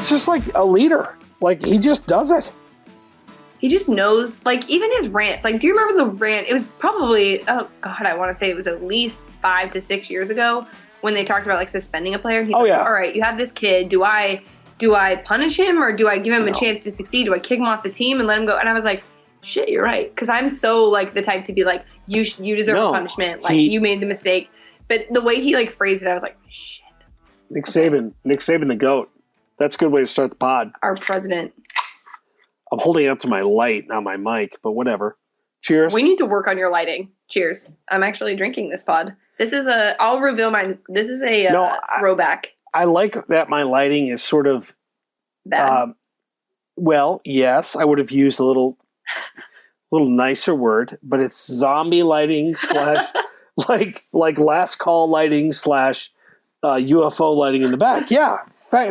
He's just like a leader. Like, he just does it. He just knows, like, even his rants. Like, do you remember the rant? It was probably, oh, God, I want to say it was at least 5 to 6 years ago when they talked about, like, suspending a player. He's all right, you have this kid. Do I punish him or do I give him a chance to succeed? Do I kick him off the team and let him go? And I was like, shit, you're right. Because I'm so, like, the type to be like, you deserve a punishment. Like, you made the mistake. But the way he, like, phrased it, I was like, shit. Nick Saban the GOAT. That's a good way to start the pod. Our president. I'm holding it up to my light, not my mic, but whatever. Cheers. We need to work on your lighting. Cheers. I'm actually drinking this pod. I'll reveal mine. This is a throwback. I like that my lighting is sort of bad. Well, yes, I would have used a little nicer word, but it's zombie lighting / like last call lighting / UFO lighting in the back. Yeah,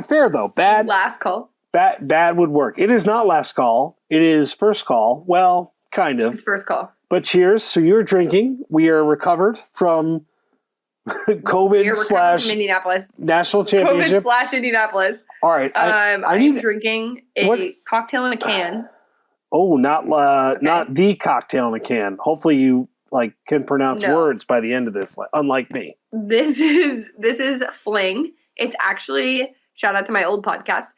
fair though. Bad. Last call. Bad would work. It is not last call. It is first call. Well, kind of. It's first call. But cheers. So you're drinking. We are recovered from COVID / from Indianapolis. National Championship. COVID / Indianapolis. All right. I'm drinking a cocktail in a can. Oh, not the cocktail in a can. Hopefully you can pronounce words by the end of this, unlike me. This is Fling. It's actually, shout out to my old podcast,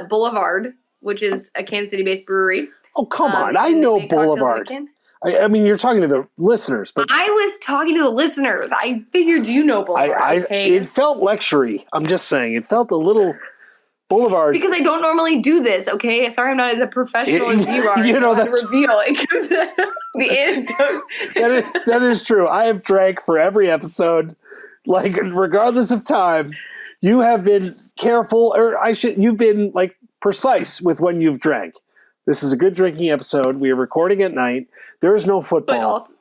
Boulevard, which is a Kansas City-based brewery. Oh, come on. I know Boulevard. I mean, you're talking to the listeners, but I was talking to the listeners. I figured you know Boulevard. It felt lectury. I'm just saying. It felt a little Boulevard. Because I don't normally do this, okay? Sorry I'm not as a professional as you are. That's revealing the anecdotes. That is true. I have drank for every episode. Regardless of time, you have been careful, you've been precise with when you've drank. This is a good drinking episode. We are recording at night. There is no football. But also,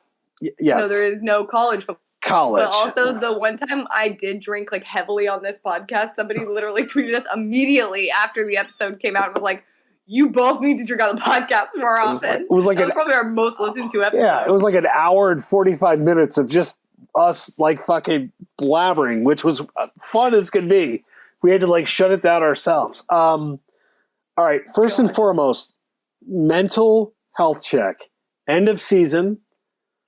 yes. No, there is no college football. College. But also, the one time I did drink heavily on this podcast, somebody literally tweeted us immediately after the episode came out and was like, you both need to drink on the podcast more often. It was probably our most listened to episode. Yeah, it was an hour and 45 minutes of just us fucking blabbering, which was fun as could be. We had to shut it down ourselves. All right, first and foremost, mental health check. End of season.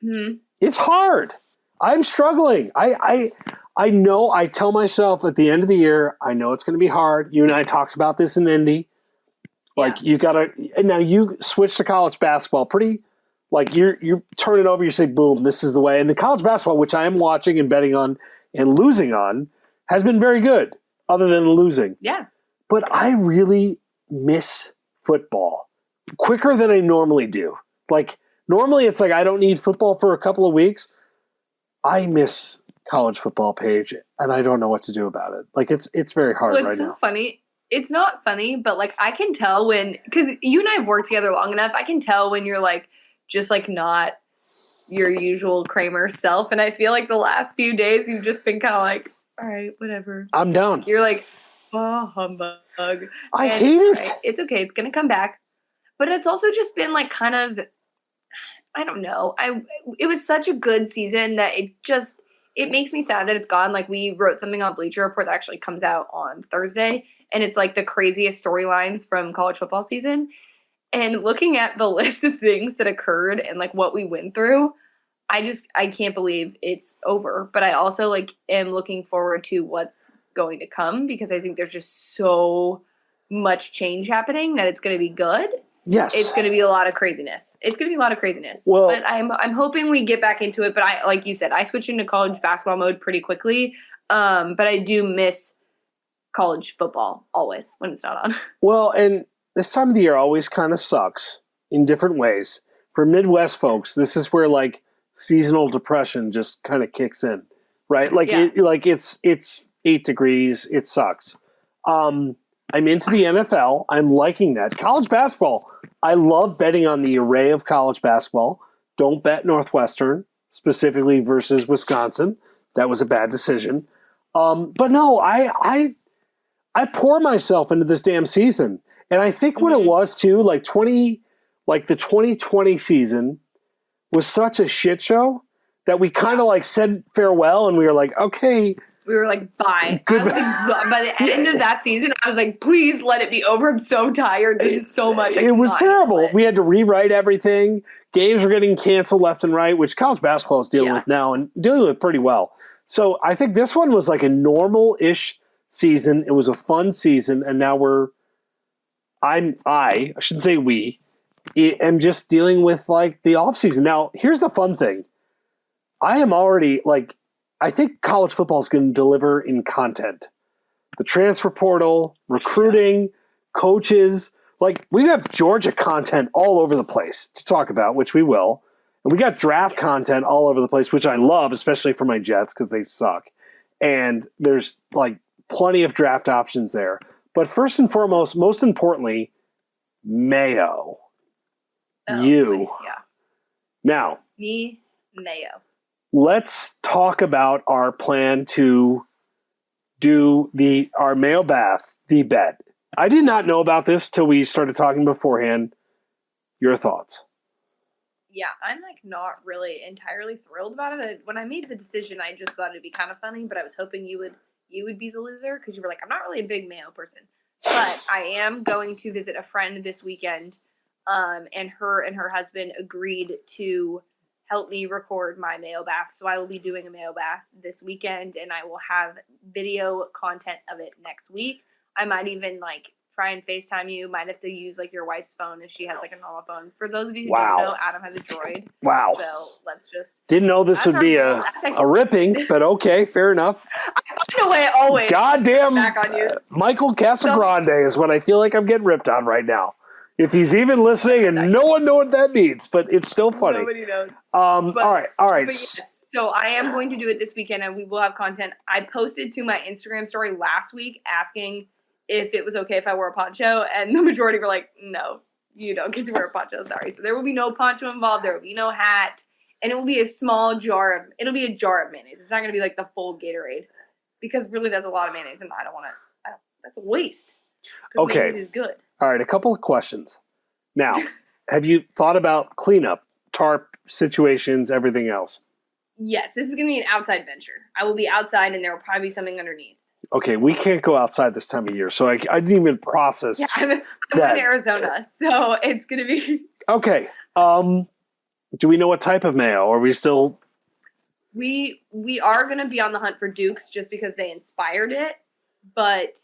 Mm-hmm. It's hard. I'm struggling. I know. I tell myself at the end of the year, I know it's going to be hard. You and I talked about this in Indy. You gotta. And now you switch to college basketball. Pretty. You turn it over. You say, boom, this is the way. And the college basketball, which I am watching and betting on and losing on, has been very good. Other than losing. Yeah. But I really miss football quicker than I normally do. Normally it's I don't need football for a couple of weeks. I miss college football, Paige, and I don't know what to do about it. It's very hard right now. It's so funny. It's not funny, but I can tell because you and I have worked together long enough, I can tell when you're just not your usual Kramer self. And I feel the last few days you've just been kind of all right, whatever. I'm down. You're oh, humbug. I hate it. Right, it's okay. It's going to come back. But it's also just been kind of, I don't know. It was such a good season that it makes me sad that it's gone. We wrote something on Bleacher Report that actually comes out on Thursday. And it's the craziest storylines from college football season. And looking at the list of things that occurred and what we went through, I can't believe it's over. But I also am looking forward to what's going to come because I think there's just so much change happening that it's going to be good. Yes. It's going to be a lot of craziness. Well, but I'm hoping we get back into it. But like you said, I switched into college basketball mode pretty quickly. But I do miss college football always when it's not on. Well, and this time of the year always kind of sucks in different ways. For Midwest folks, this is where seasonal depression just kind of kicks in, right? It's 8 degrees. It sucks. I'm into the NFL. I'm liking that. College basketball. I love betting on the array of college basketball. Don't bet Northwestern, specifically versus Wisconsin. That was a bad decision. But no, I pour myself into this damn season. And I think what it was too, the 2020 season was such a shit show that we kind of said farewell and we were okay, We were like, bye. I was by the end of that season, I was like, please let it be over. I'm so tired. This is so much. It was terrible. We had to rewrite everything. Games were getting canceled left and right, which college basketball is dealing with now and dealing with pretty well. So I think this one was like a normal-ish season. It was a fun season, and now I shouldn't say we, am just dealing with like the off season. Now, here's the fun thing. I am already like, I think college football is going to deliver in content. The transfer portal, recruiting, coaches. Like, we have Georgia content all over the place to talk about, which we will. And we got draft content all over the place, which I love, especially for my Jets because they suck. And there's like plenty of draft options there. But first and foremost, most importantly, Mayo. You. Yeah. Now. Me, Mayo. Let's talk about our plan to do our Mayo bath, the bet. I did not know about this till we started talking beforehand. Your thoughts? Yeah, I'm like not really entirely thrilled about it. When I made the decision, I just thought it'd be kind of funny, but I was hoping you would be the loser because you were like, I'm not really a big Mayo person. But I am going to visit a friend this weekend, and her husband agreed to help me record my Mayo bath. So I will be doing a Mayo bath this weekend, and I will have video content of it next week. I might even like try and FaceTime you. Might have to use like your wife's phone if she has like a normal phone. For those of you who don't know, Adam has a Droid. Wow. So let's just... Didn't know this would be a ripping, but okay, fair enough. I find a way always. Goddamn. Back on you. Michael Casagrande is what I feel like I'm getting ripped on right now. If he's even listening, and no one knows what that means, but it's still funny. Nobody knows. All right. But yes, so I am going to do it this weekend, and we will have content. I posted to my Instagram story last week asking if it was okay if I wore a poncho, and the majority were like, no, you don't get to wear a poncho, sorry. So there will be no poncho involved, there will be no hat, and it will be a small jar of mayonnaise. It's not going to be like the full Gatorade, because really that's a lot of mayonnaise, and I don't want to, that's a waste. Okay. Mayonnaise is good. All right, a couple of questions. Now, have you thought about cleanup, tarp situations, everything else? Yes, this is going to be an outside venture. I will be outside, and there will probably be something underneath. Okay, we can't go outside this time of year, so I didn't even process. Yeah, I'm in Arizona, so it's going to be... Okay. Do we know what type of mayo? Are we still... We are going to be on the hunt for Duke's just because they inspired it, but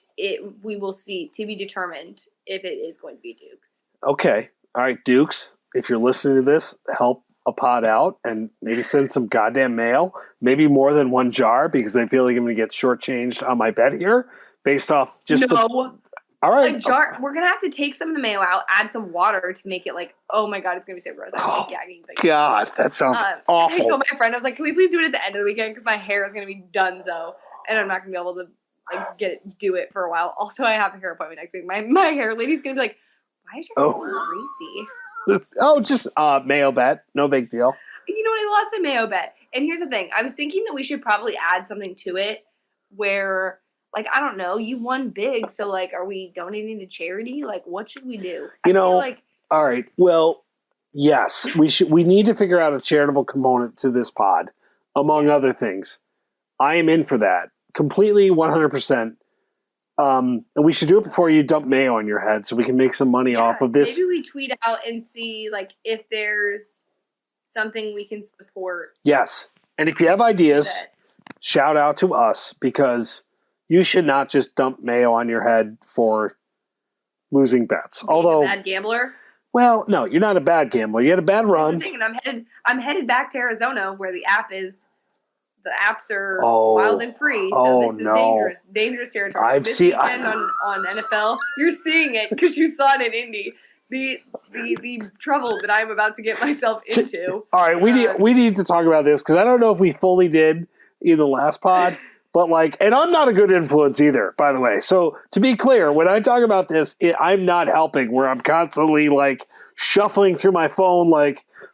we will see, to be determined, if it is going to be Duke's. Okay. All right, Duke's, if you're listening to this, help a pot out and maybe send some goddamn mail, maybe more than one jar, because I feel like I'm going to get shortchanged on my bet here based off just all right. A jar. We're going to have to take some of the mayo out, add some water to make it like, oh my God, it's going to be so gross. I'm gagging. God, that sounds awful. I told my friend, I was like, can we please do it at the end of the weekend? Because my hair is going to be donezo, and I'm not going to be able to do it for a while. Also, I have a hair appointment next week. My hair lady's going to be like, why is your hair so greasy? Oh, just mayo bet. No big deal. You know what? I lost a mayo bet. And here's the thing. I was thinking that we should probably add something to it where, like, I don't know, you won big. So, like, are we donating to charity? Like, what should we do? All right. Well, yes, we need to figure out a charitable component to this pod, among other things. I am in for that. Completely 100%. And we should do it before you dump mayo on your head so we can make some money off of this. Maybe we tweet out and see like if there's something we can support. Yes. And if you have ideas, shout out to us, because you should not just dump mayo on your head for losing bets. Although a bad gambler? Well, no, you're not a bad gambler. You had a bad run. And I'm headed back to Arizona where the apps are wild and free, so this is dangerous territory. This weekend on NFL, you're seeing it because you saw it in Indy. The trouble that I'm about to get myself into. All right, we need to talk about this because I don't know if we fully did in the last pod, but and I'm not a good influence either, by the way. So to be clear, when I talk about this, I'm not helping. Where I'm constantly shuffling through my phone,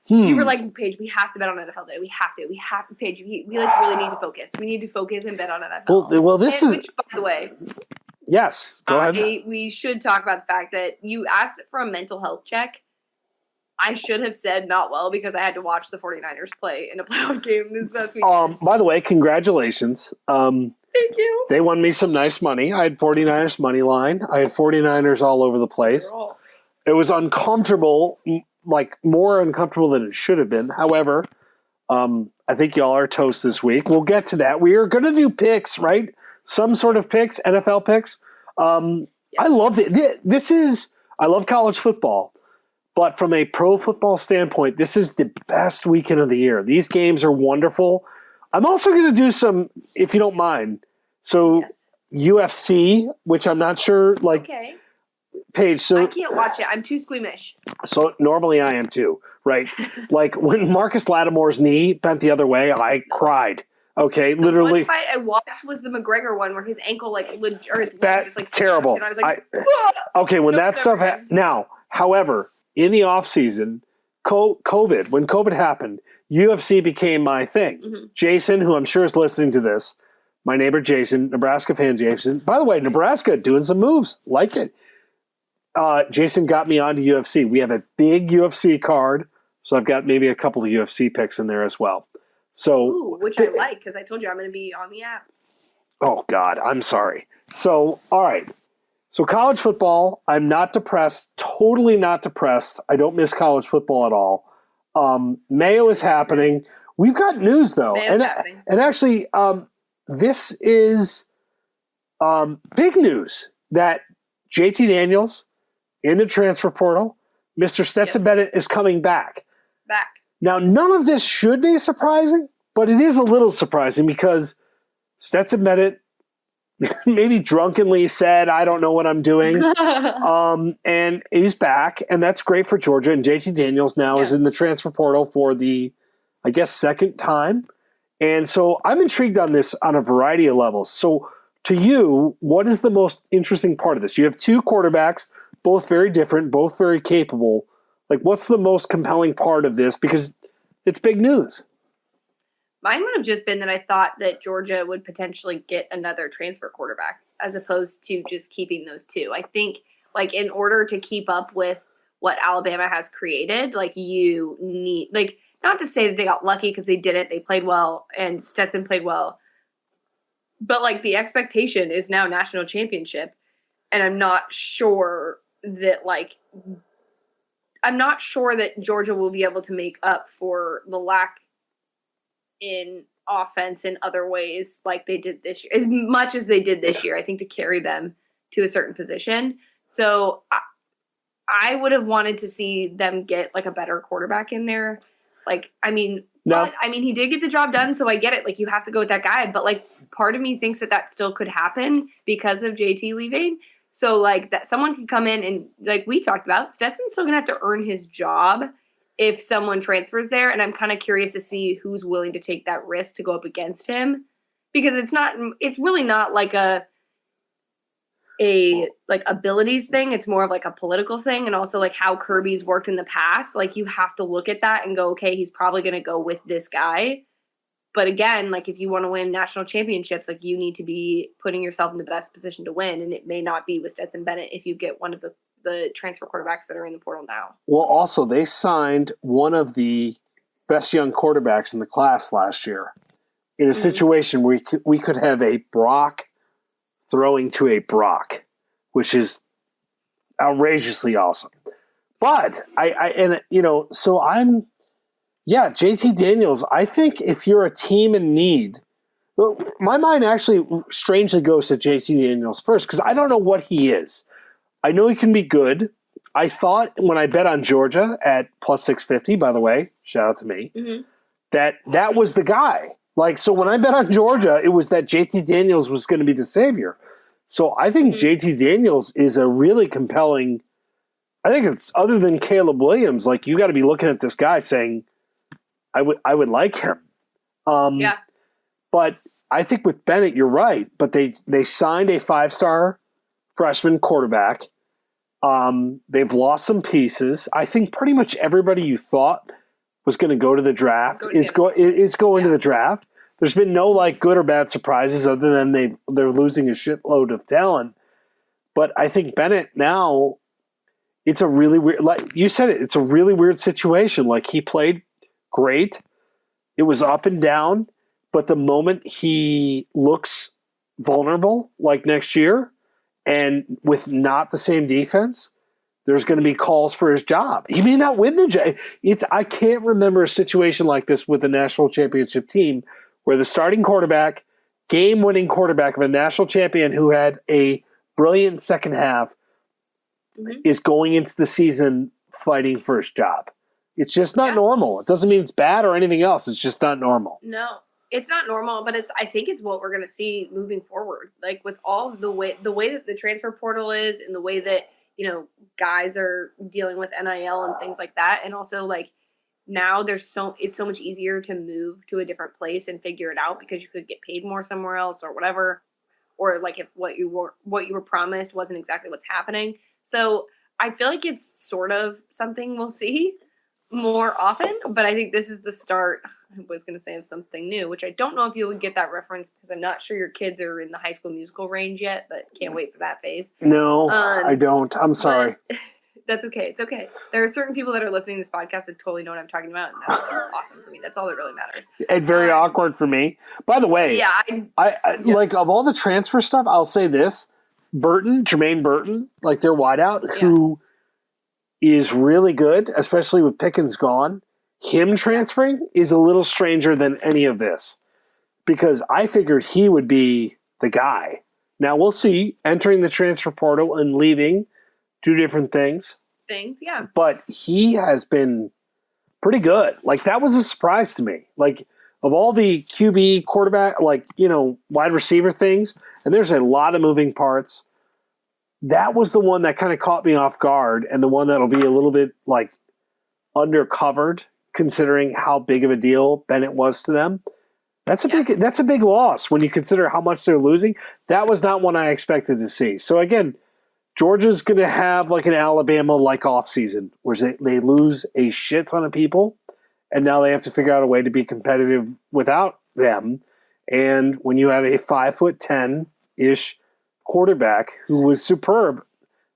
You were like, Paige, we have to bet on NFL today. We have to. Paige, we really need to focus. We need to focus and bet on NFL. Well, which, by the way. Yes, go ahead. We should talk about the fact that you asked for a mental health check. I should have said not well because I had to watch the 49ers play in a playoff game this past week. By the way, congratulations. Thank you. They won me some nice money. I had 49ers money line. I had 49ers all over the place. It was uncomfortable, like more uncomfortable than it should have been. However, I think y'all are toast this week. We'll get to that. We are going to do picks, right? Some sort of picks, NFL picks. I love it. I love college football. But from a pro football standpoint, this is the best weekend of the year. These games are wonderful. I'm also going to do some, if you don't mind. So UFC, which I'm not sure, okay. Paige, so I can't watch it. I'm too squeamish. So normally I am too, right? Like when Marcus Lattimore's knee bent the other way, I cried. Okay, literally. The one fight I watched was the McGregor one where his ankle just like terrible. And I was like, okay, when that stuff now, however, in the off season, COVID, when COVID happened, UFC became my thing. Mm-hmm. Jason, who I'm sure is listening to this, my neighbor Jason, Nebraska fan Jason. By the way, Nebraska doing some moves, like it. Jason got me onto UFC. We have a big UFC card, so I've got maybe a couple of UFC picks in there as well. So, which I like because I told you I'm going to be on the apps. Oh God, I'm sorry. So, all right. So college football, I'm not depressed. Totally not depressed. I don't miss college football at all. Mayo is happening. We've got news though, and actually, this is big news that JT Daniels in the transfer portal, Mr. Stetson Bennett is coming back. Now, none of this should be surprising, but it is a little surprising because Stetson Bennett maybe drunkenly said, I don't know what I'm doing. And he's back, and that's great for Georgia. And JT Daniels now is in the transfer portal for the, I guess, second time. And so I'm intrigued on this on a variety of levels. So to you, what is the most interesting part of this? You have two quarterbacks, both very different, both very capable. Like, what's the most compelling part of this? Because it's big news. Mine would have just been that I thought that Georgia would potentially get another transfer quarterback as opposed to just keeping those two. I think, like, in order to keep up with what Alabama has created, like, you need, like, not to say that they got lucky because they didn't. They played well, and Stetson played well. But, like, the expectation is now national championship, and I'm not sure that Georgia will be able to make up for the lack in offense in other ways like they did this year, as much as they did this year, I think, to carry them to a certain position. So I would have wanted to see them get, like, a better quarterback in there. Like, I mean, he did get the job done, so I get it. Like, you have to go with that guy. But, like, part of me thinks that still could happen because of JT leaving. So, like, that someone could come in and, like we talked about, Stetson's still going to have to earn his job if someone transfers there. And I'm kind of curious to see who's willing to take that risk to go up against him. Because it's really not like a abilities thing. It's more of like a political thing, and also like how Kirby's worked in the past. Like, you have to look at that and go, okay, he's probably going to go with this guy. But again, like, if you want to win national championships, like, you need to be putting yourself in the best position to win. And it may not be with Stetson Bennett if you get one of the transfer quarterbacks that are in the portal now. Well, also, they signed one of the best young quarterbacks in the class last year in a situation where we could have a Brock throwing to a Brock, which is outrageously awesome. But JT Daniels, I think if you're a team in need, well, my mind actually strangely goes to JT Daniels first because I don't know what he is. I know he can be good. I thought when I bet on Georgia at plus 650, by the way, shout out to me, that was the guy. Like, so when I bet on Georgia, it was that JT Daniels was going to be the savior. So I think JT Daniels is a really compelling, I think it's other than Caleb Williams, like, you got to be looking at this guy saying, I would like him. But I think with Bennett, you're right. But they signed a 5-star freshman quarterback. They've lost some pieces. I think pretty much everybody you thought was going to go to the draft is going to the draft. There's been no, like, good or bad surprises other than they're losing a shitload of talent. But I think Bennett now, it's a really weird, like you said, it's a really weird situation. Like, he played great. It was up and down, but the moment he looks vulnerable like next year and with not the same defense, there's going to be calls for his job. He may not win the job. I can't remember a situation like this with a national championship team where the starting quarterback, game-winning quarterback of a national champion who had a brilliant second half is going into the season fighting for his job. It's just not normal. It doesn't mean it's bad or anything else. It's just not normal. No, it's not normal, but I think it's what we're going to see moving forward. Like with all the way that the transfer portal is and the way that, guys are dealing with NIL and things like that. And also like now it's so much easier to move to a different place and figure it out because you could get paid more somewhere else or whatever. Or like if what you were promised wasn't exactly what's happening. So I feel like it's sort of something we'll see more often, but I think this is the start. I was going to say of something new, which I don't know if you would get that reference because I'm not sure your kids are in the High School Musical range yet, but can't wait for that phase. No, I don't. I'm sorry. That's okay. It's okay. There are certain people that are listening to this podcast that totally know what I'm talking about, and that's awesome for me. That's all that really matters. And very awkward for me. By the way, I like of all the transfer stuff, I'll say this. Jermaine Burton, like their wideout, who is really good, especially with Pickens gone. Him transferring is a little stranger than any of this because I figured he would be the guy. Now we'll see. Entering the transfer portal and leaving, two different things. But he has been pretty good. Like that was a surprise to me. Like of all the QB quarterback, wide receiver things, and there's a lot of moving parts. That was the one that kind of caught me off guard and the one that'll be a little bit like undercovered considering how big of a deal Bennett was to them. That's a big loss when you consider how much they're losing. That was not one I expected to see. So again, Georgia's going to have like an Alabama-like offseason where they lose a shit ton of people and now they have to figure out a way to be competitive without them. And when you have a 5'10" quarterback who was superb,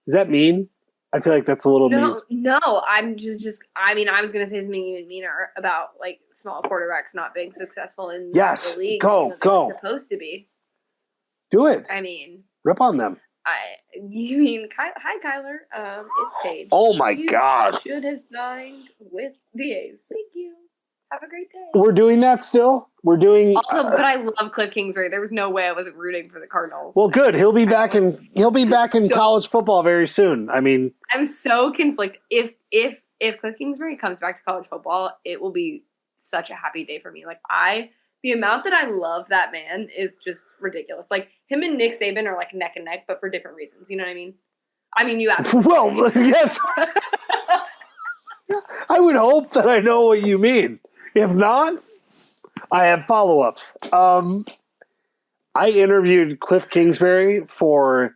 does that mean? I feel like that's a little mean. No, I'm just I was going to say something even meaner about like small quarterbacks not being successful in the league. Go. Supposed to be. Do it. Rip on them. You mean, hi Kyler, it's Paige. Oh my God. You should have signed with the A's. Thank you. Have a great day. We're doing that still? We're doing... Also, but I love Cliff Kingsbury. There was no way I wasn't rooting for the Cardinals. Well, good. He'll be back in college football very soon. I mean... I'm so conflicted. If Cliff Kingsbury comes back to college football, it will be such a happy day for me. Like, the amount that I love that man is just ridiculous. Like, him and Nick Saban are like neck and neck, but for different reasons. You know what I mean? I mean, you absolutely... Well, yes. I would hope that I know what you mean. If not, I have follow-ups. I interviewed Cliff Kingsbury for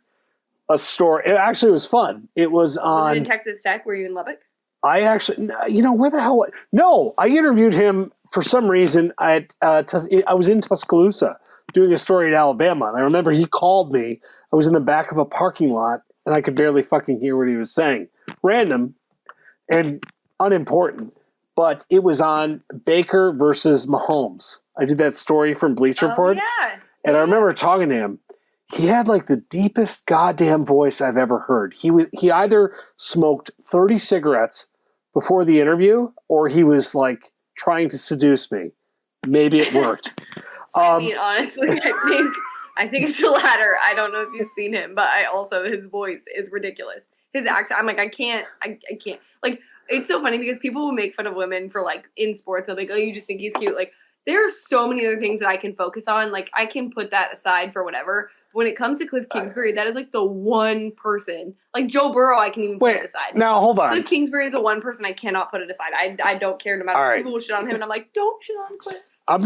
a story. It actually was fun. It was on... Was it in Texas Tech? Were you in Lubbock? I actually... where the hell... No, I interviewed him for some reason. I was in Tuscaloosa doing a story in Alabama, and I remember he called me. I was in the back of a parking lot, and I could barely fucking hear what he was saying. Random and unimportant. But it was on Baker versus Mahomes. I did that story from Bleacher Report. Yeah. And I remember talking to him. He had like the deepest goddamn voice I've ever heard. He either smoked 30 cigarettes before the interview or he was like trying to seduce me. Maybe it worked. I mean, honestly, I think it's the latter. I don't know if you've seen him, but his voice is ridiculous. His accent, I'm like, I can't. Like, it's so funny because people will make fun of women for like in sports. They'll be like, oh, you just think he's cute. Like, there are so many other things that I can focus on. Like, I can put that aside for whatever. When it comes to Cliff Kingsbury, that is like the one person. Like Joe Burrow, I can even put it aside. Now, hold on. Cliff Kingsbury is the one person I cannot put it aside. I don't care no matter people will shit on him, and I'm like, don't shit on Cliff. I'm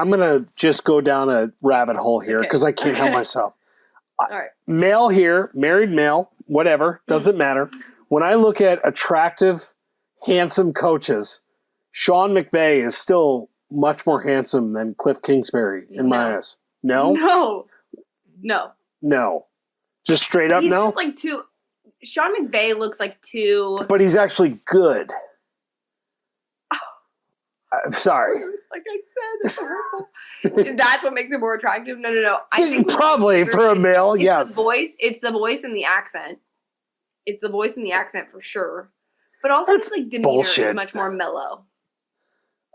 gonna just go down a rabbit hole here because I can't help myself. All right. Male here, married male, whatever, doesn't matter. When I look at attractive, handsome coaches, Sean McVay is still much more handsome than Cliff Kingsbury in my eyes. No? No. Just straight up he's no? He's just like too... Sean McVay looks like too... But he's actually good. I'm sorry. Like I said, it's so hurtful. Is that what makes it more attractive? No. I think probably for a male, yes. It's the voice and the accent. It's the voice and the accent for sure. But also That's it's like demeanor bullshit. is much more mellow.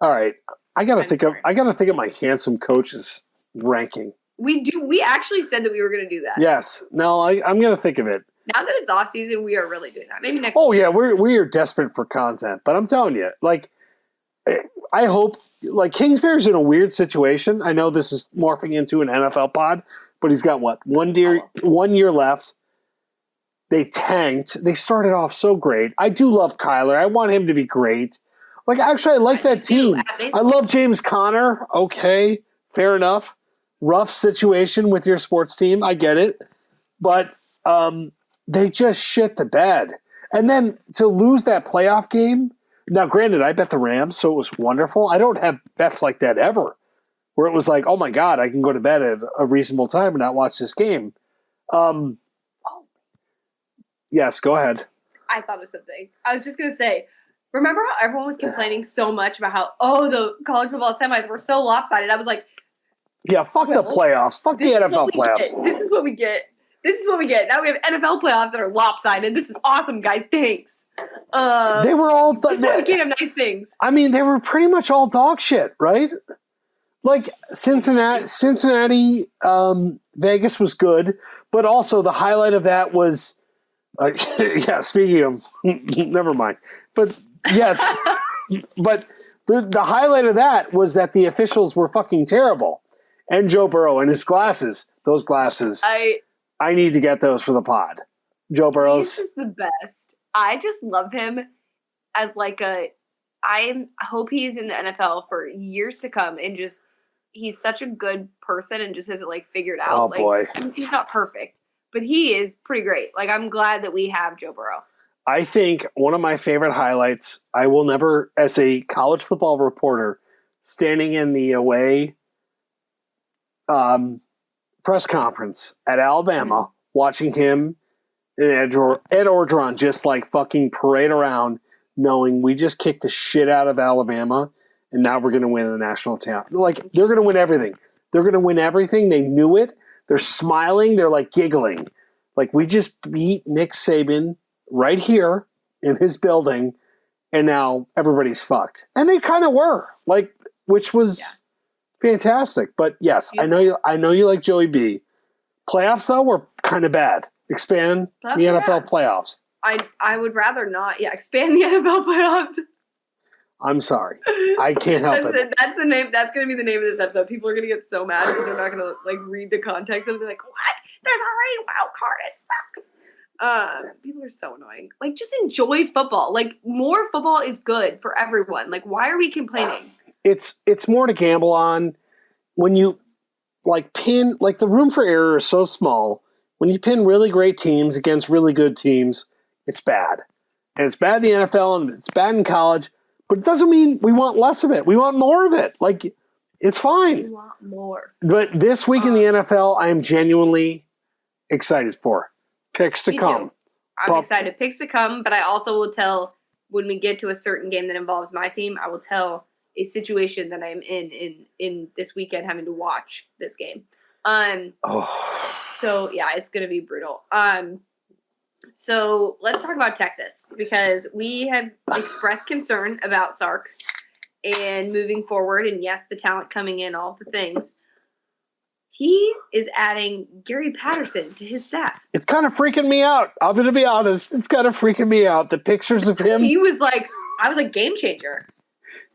All right. I gotta think of my handsome coaches ranking. We actually said that we were gonna do that. Yes. No, I'm gonna think of it. Now that it's off season, we are really doing that. Maybe next week. Yeah, we are desperate for content. But I'm telling you, like, I hope, like, Kingsbury's in a weird situation. I know this is morphing into an NFL pod, but he's got what? 1 year left. They tanked. They started off so great. I do love Kyler. I want him to be great. Like, actually, I like that team. I love James Conner. Okay, fair enough. Rough situation with your sports team. I get it. But they just shit the bed. And then to lose that playoff game. Now, granted, I bet the Rams, so it was wonderful. I don't have bets like that ever, where it was like, oh my God, I can go to bed at a reasonable time and not watch this game. Yes, go ahead. I thought of something. I was just going to say, remember how everyone was complaining so much about how, the college football semis were so lopsided? I was like, yeah, fuck the playoffs. Fuck the NFL playoffs. This is what we get. Now we have NFL playoffs that are lopsided. This is awesome, guys. Thanks. They were all... This is why we can't have nice things. I mean, they were pretty much all dog shit, right? Like, Cincinnati, Vegas was good, but also the highlight of that was... yeah, speaking of... never mind. But, yes. But the highlight of that was that the officials were fucking terrible. And Joe Burrow and his glasses. Those glasses. I need to get those for the pod. Joe Burrow's. He's just the best. I just love him as like I hope he's in the NFL for years to come and just he's such a good person and just has it like figured out. Oh like, boy. He's not perfect, but he is pretty great. Like I'm glad that we have Joe Burrow. I think one of my favorite highlights, I will never, as a college football reporter, standing in the away press conference at Alabama, watching him and Ed Orgeron just like fucking parade around, knowing we just kicked the shit out of Alabama, and now we're going to win the national title. Like, they're going to win everything. They're going to win everything. They knew it. They're smiling. They're like giggling. Like, we just beat Nick Saban right here in his building, and now everybody's fucked. And they kind of were, like, which was fantastic. But yes, I know you like Joey B. Playoffs though were kind of bad. Expand the NFL playoffs. I would rather not. Yeah, expand the NFL playoffs. I'm sorry, I can't help it. That's the name. That's going to be the name of this episode. People are going to get so mad because they're not going to like read the context of it. They're like, what? There's already a wild card. It sucks. People are so annoying. Like, just enjoy football. Like, more football is good for everyone. Like, why are we complaining? It's more to gamble on when you like pin, like the room for error is so small. When you pin really great teams against really good teams, it's bad. And it's bad in the NFL and it's bad in college, but it doesn't mean we want less of it. We want more of it. Like, it's fine. We want more. But this week in the NFL, I am genuinely excited for. Picks to come. Too. I'm excited. Picks to come, but I also will tell when we get to a certain game that involves my team, I will tell a situation that I'm in this weekend having to watch this game. So yeah, it's gonna be brutal. So let's talk about Texas because we have expressed concern about Sark and moving forward, and yes, the talent coming in, all the things. He is adding Gary Patterson to his staff. It's kind of freaking me out. I'm going to be honest. It's kind of freaking me out. The pictures of him. I was like game changer.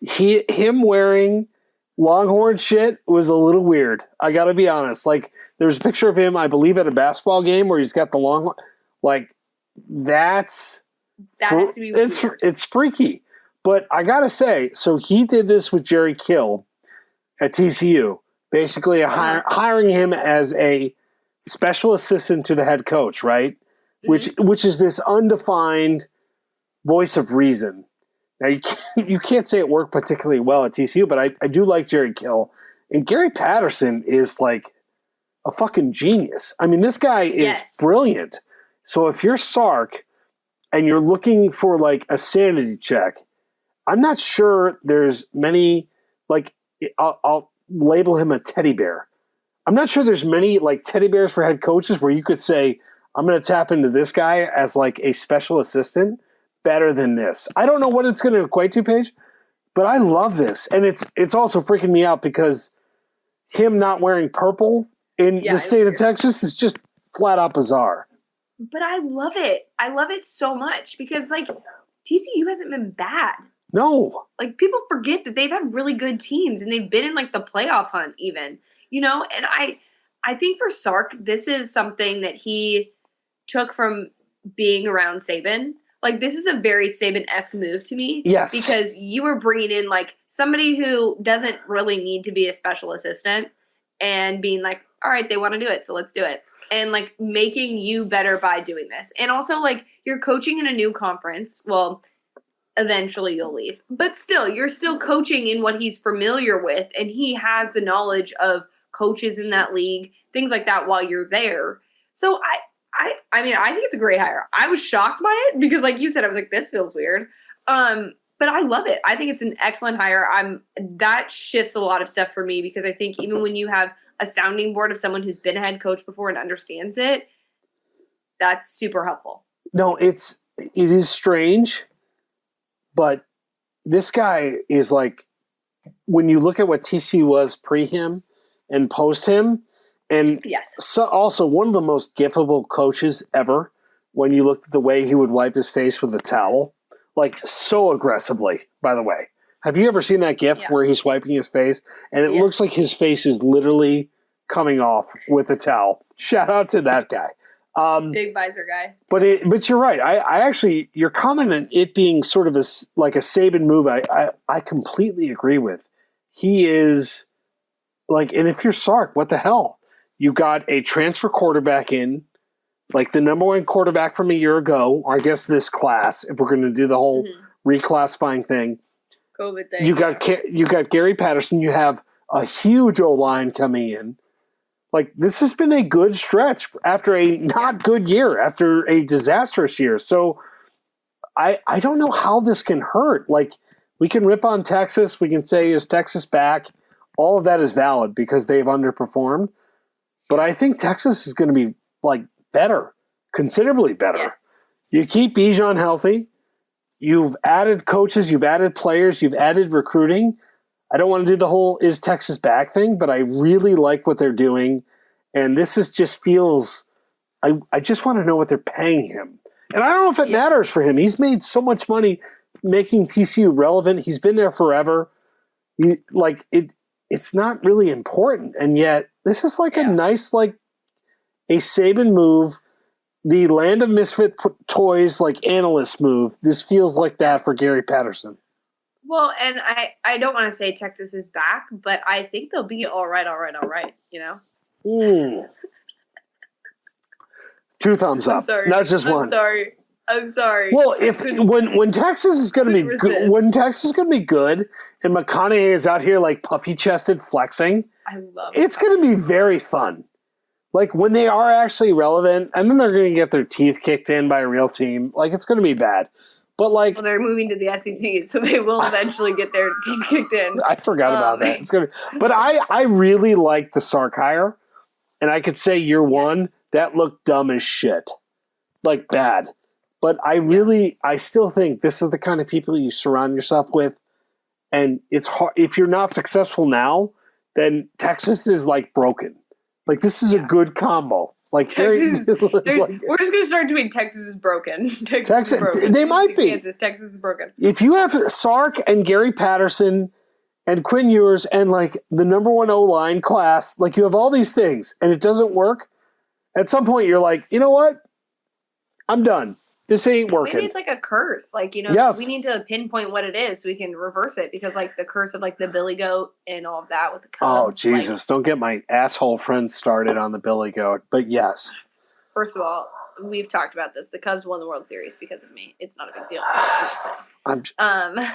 Him wearing Longhorn shit was a little weird. I got to be honest. Like, there's a picture of him, I believe, at a basketball game where he's got the Longhorn. Like, that has to be weird. It's freaky. But I got to say, so he did this with Jerry Kill at TCU. Basically, hiring him as a special assistant to the head coach, right? Mm-hmm. Which is this undefined voice of reason. Now, you can't say it worked particularly well at TCU, but I do like Jerry Kill. And Gary Patterson is like a fucking genius. I mean, this guy is brilliant. So if you're Sark and you're looking for like a sanity check, I'm not sure there's many, like, I'll label him a teddy bear. I'm not sure there's many, like, teddy bears for head coaches where you could say, I'm going to tap into this guy as, like, a special assistant better than this. I don't know what it's going to equate to, Paige, but I love this. And it's also freaking me out because him not wearing purple in the state of Texas is just flat out bizarre. But I love it. I love it so much because, like, TCU hasn't been bad. No. Like, people forget that they've had really good teams and they've been in, like, the playoff hunt even, and I think for Sark, this is something that he took from being around Saban. Like, this is a very Saban-esque move to me. Yes. Because you were bringing in, like, somebody who doesn't really need to be a special assistant and being like, all right, they want to do it, so let's do it. And, like, making you better by doing this. And also, like, you're coaching in a new conference. Well, eventually you'll leave. But still, you're still coaching in what he's familiar with, and he has the knowledge of coaches in that league, things like that while you're there. So, I mean, I think it's a great hire. I was shocked by it because, like you said, I was like, this feels weird. But I love it. I think it's an excellent hire. That shifts a lot of stuff for me because I think even when you have a sounding board of someone who's been a head coach before and understands it, that's super helpful. No, it is strange, but this guy is like, when you look at what TCU was pre him and post him, and so also one of the most gifable coaches ever when you look at the way he would wipe his face with a towel, like so aggressively, by the way. Have you ever seen that gif where he's wiping his face and it looks like his face is literally coming off with a towel? Shout out to that guy. Big visor guy. But you're right. I actually, your comment on it being sort of like a Saban move, I completely agree with. He is like, and if you're Sark, what the hell? You got a transfer quarterback in, like the number one quarterback from a year ago, or I guess this class, if we're going to do the whole reclassifying thing. COVID thing. You got Gary Patterson. You have a huge O-line coming in. Like, this has been a good stretch after a not good year, after a disastrous year. So I don't know how this can hurt. Like, we can rip on Texas. We can say, is Texas back? All of that is valid because they've underperformed. But I think Texas is going to be, like, better, considerably better. Yes. You keep Bijan healthy. You've added coaches. You've added players. You've added recruiting. I don't want to do the whole is Texas back thing, but I really like what they're doing. And this just feels – I just want to know what they're paying him. And I don't know if it matters for him. He's made so much money making TCU relevant. He's been there forever. It's not really important. And yet this is like a nice, like a Saban move, the land of misfit toys, like analyst move. This feels like that for Gary Patterson. Well, and I don't want to say Texas is back, but I think they'll be all right, Two thumbs up. I'm sorry. Not just one. I'm sorry. Well, when Texas is going to be good, when Texas is going to be good, and McConaughey is out here like puffy chested flexing, I love it's going to be very fun. Like when they are actually relevant, and then they're going to get their teeth kicked in by a real team. Like it's going to be bad. But like, well, they're moving to the SEC, so they will eventually get their teeth kicked in. I forgot about that. It's gonna be, but I really like the Sark hire, and I could say year one that looked dumb as shit, like bad. But I still think this is the kind of people you surround yourself with, and it's hard if you're not successful now. Then Texas is like broken. Like this is a good combo. Like Texas, we're just gonna start doing Texas is broken. Texas is broken. They might be. Texas is broken. If you have Sark and Gary Patterson and Quinn Ewers and like the number one O-line class, like you have all these things and it doesn't work, at some point you're like, you know what? I'm done. This ain't working. Maybe it's like a curse. Like, we need to pinpoint what it is so we can reverse it because like the curse of like the Billy Goat and all of that with the Cubs. Oh, Jesus. Don't get my asshole friends started on the Billy Goat. But yes. First of all, we've talked about this. The Cubs won the World Series because of me. It's not a big deal. I'm just saying.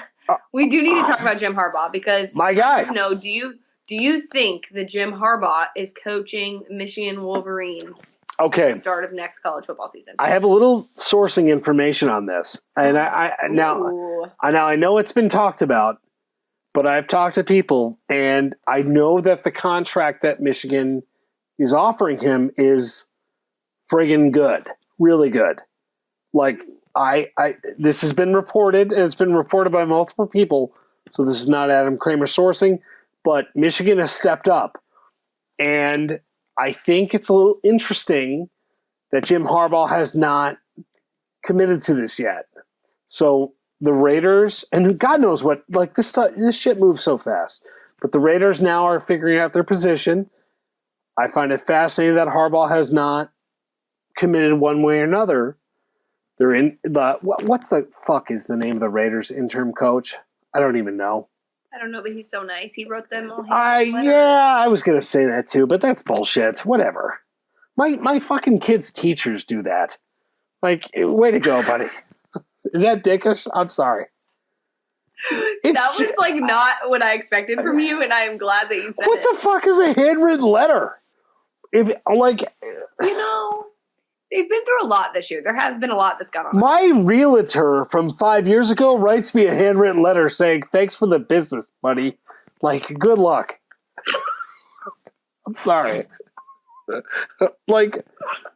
We do need to talk about Jim Harbaugh because my guy. Do you think that Jim Harbaugh is coaching Michigan Wolverines Okay. the start of next college football season. I have a little sourcing information on this, and I know it's been talked about, but I've talked to people, and I know that the contract that Michigan is offering him is friggin' good, really good. Like this has been reported, and it's been reported by multiple people. So this is not Adam Kramer sourcing, but Michigan has stepped up, and I think it's a little interesting that Jim Harbaugh has not committed to this yet. So the Raiders, and God knows what, like this shit moves so fast. But the Raiders now are figuring out their position. I find it fascinating that Harbaugh has not committed one way or another. They're in the what the fuck is the name of the Raiders interim coach? I don't even know. I don't know, but he's so nice. He wrote them all. I was gonna say that too, but that's bullshit. Whatever. My fucking kids' teachers do that. Like, way to go, buddy. Is that dickish? I'm sorry. That was like not what I expected from you, and I am glad that you said what it. What the fuck is a handwritten letter? If like, they've been through a lot this year. There has been a lot that's gone on. My realtor from 5 years ago writes me a handwritten letter saying, "Thanks for the business, buddy. Like, good luck." I'm sorry. Like,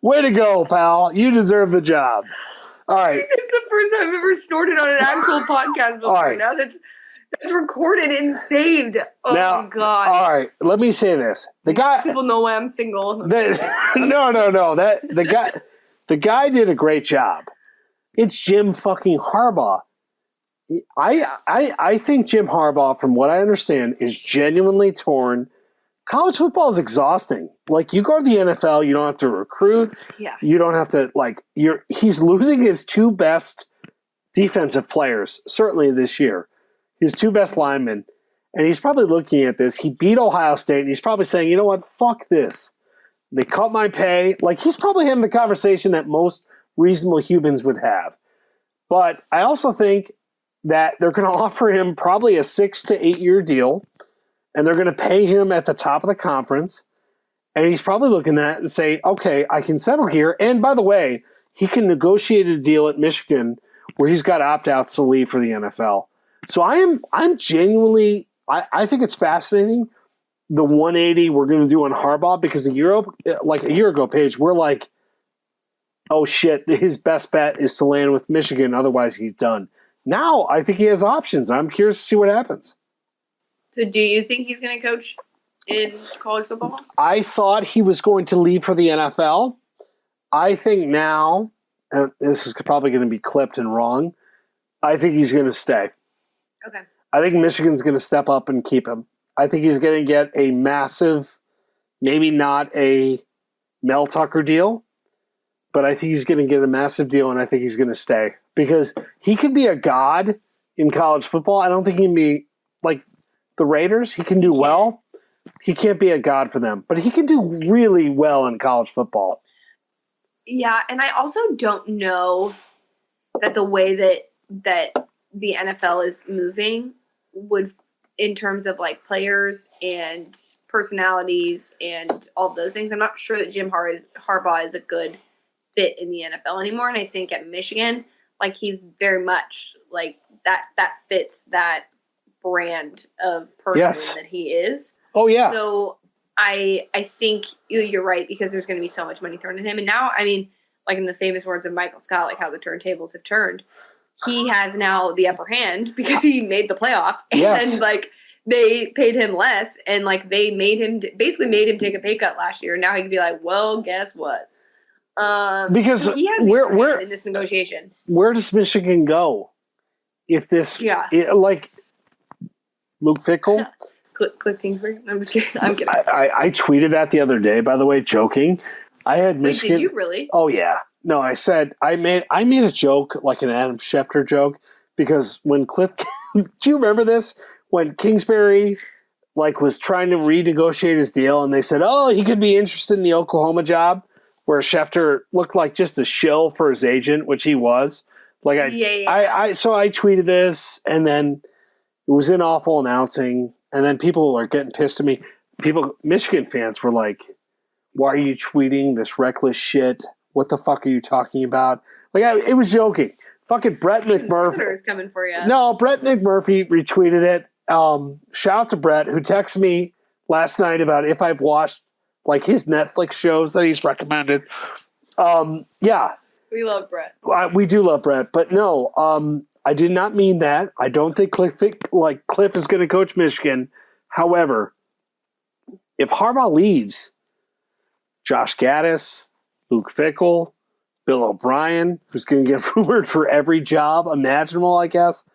way to go, pal. You deserve the job. All right. It's the first time I've ever snorted on an actual podcast before. All right. Now that's recorded and saved. Oh, my God. All right. Let me say this. The guy. People know why I'm single. No. The guy did a great job. It's Jim fucking Harbaugh. I think Jim Harbaugh, from what I understand, is genuinely torn. College football is exhausting. Like, you go to the NFL, you don't have to recruit. Yeah. You don't have to, like, he's losing his two best defensive players, certainly this year. His two best linemen. And he's probably looking at this. He beat Ohio State, and he's probably saying, you know what, fuck this. They cut my pay. Like, he's probably having the conversation that most reasonable humans would have. But I also think that they're going to offer him probably a 6 to 8 year deal. And they're going to pay him at the top of the conference. And he's probably looking at it and say, okay, I can settle here. And by the way, he can negotiate a deal at Michigan where he's got opt-outs to leave for the NFL. So I'm genuinely, I think it's fascinating, the 180 we're going to do on Harbaugh, because a year ago, Paige, we're like, oh shit, his best bet is to land with Michigan, otherwise he's done. Now I think he has options. I'm curious to see what happens. So do you think he's going to coach in college football? I thought he was going to leave for the NFL. I think now, and this is probably going to be clipped and wrong, I think he's going to stay. Okay. I think Michigan's going to step up and keep him. I think he's going to get a massive, maybe not a Mel Tucker deal, but I think he's going to get a massive deal, and I think he's going to stay. Because he could be a god in college football. I don't think he can be, like, the Raiders. He can do well. He can't be a god for them, but he can do really well in college football. Yeah, and I also don't know that the way that the NFL is moving would, in terms of like players and personalities and all of those things, I'm not sure that Jim Harbaugh is a good fit in the NFL anymore. And I think at Michigan, like, he's very much like that fits that brand of person that he is. Oh yeah. So I think you're right, because there's going to be so much money thrown at him. And now, I mean, like in the famous words of Michael Scott, like how the turntables have turned, he has now the upper hand because he made the playoff, and like they paid him less, and like they basically made him take a pay cut last year. Now he could be like, well, guess what? Because he has where in this negotiation. Where does Michigan go if this? Like Luke Fickell. Cliff Kingsbury. I'm just kidding. I'm kidding. I tweeted that the other day, by the way, joking. I had Michigan. Did you really? Oh yeah. No, I said I made a joke, like an Adam Schefter joke, because when Cliff, do you remember this? When Kingsbury was trying to renegotiate his deal, and they said, oh, he could be interested in the Oklahoma job, where Schefter looked like just a shill for his agent, which he was. So I tweeted this, and then it was in awful announcing. And then people are getting pissed at me. Michigan fans were like, why are you tweeting this reckless shit? What the fuck are you talking about? Like, it was joking. Fucking Brett McMurphy is coming for you. No, Brett McMurphy retweeted it. Shout out to Brett, who texted me last night about if I've watched like his Netflix shows that he's recommended. Yeah, we love Brett. We do love Brett, but no, I did not mean that. I don't think Cliff is going to coach Michigan. However, if Harbaugh leaves, Josh Gaddis, Luke Fickell, Bill O'Brien, who's going to get rumored for every job imaginable, I guess.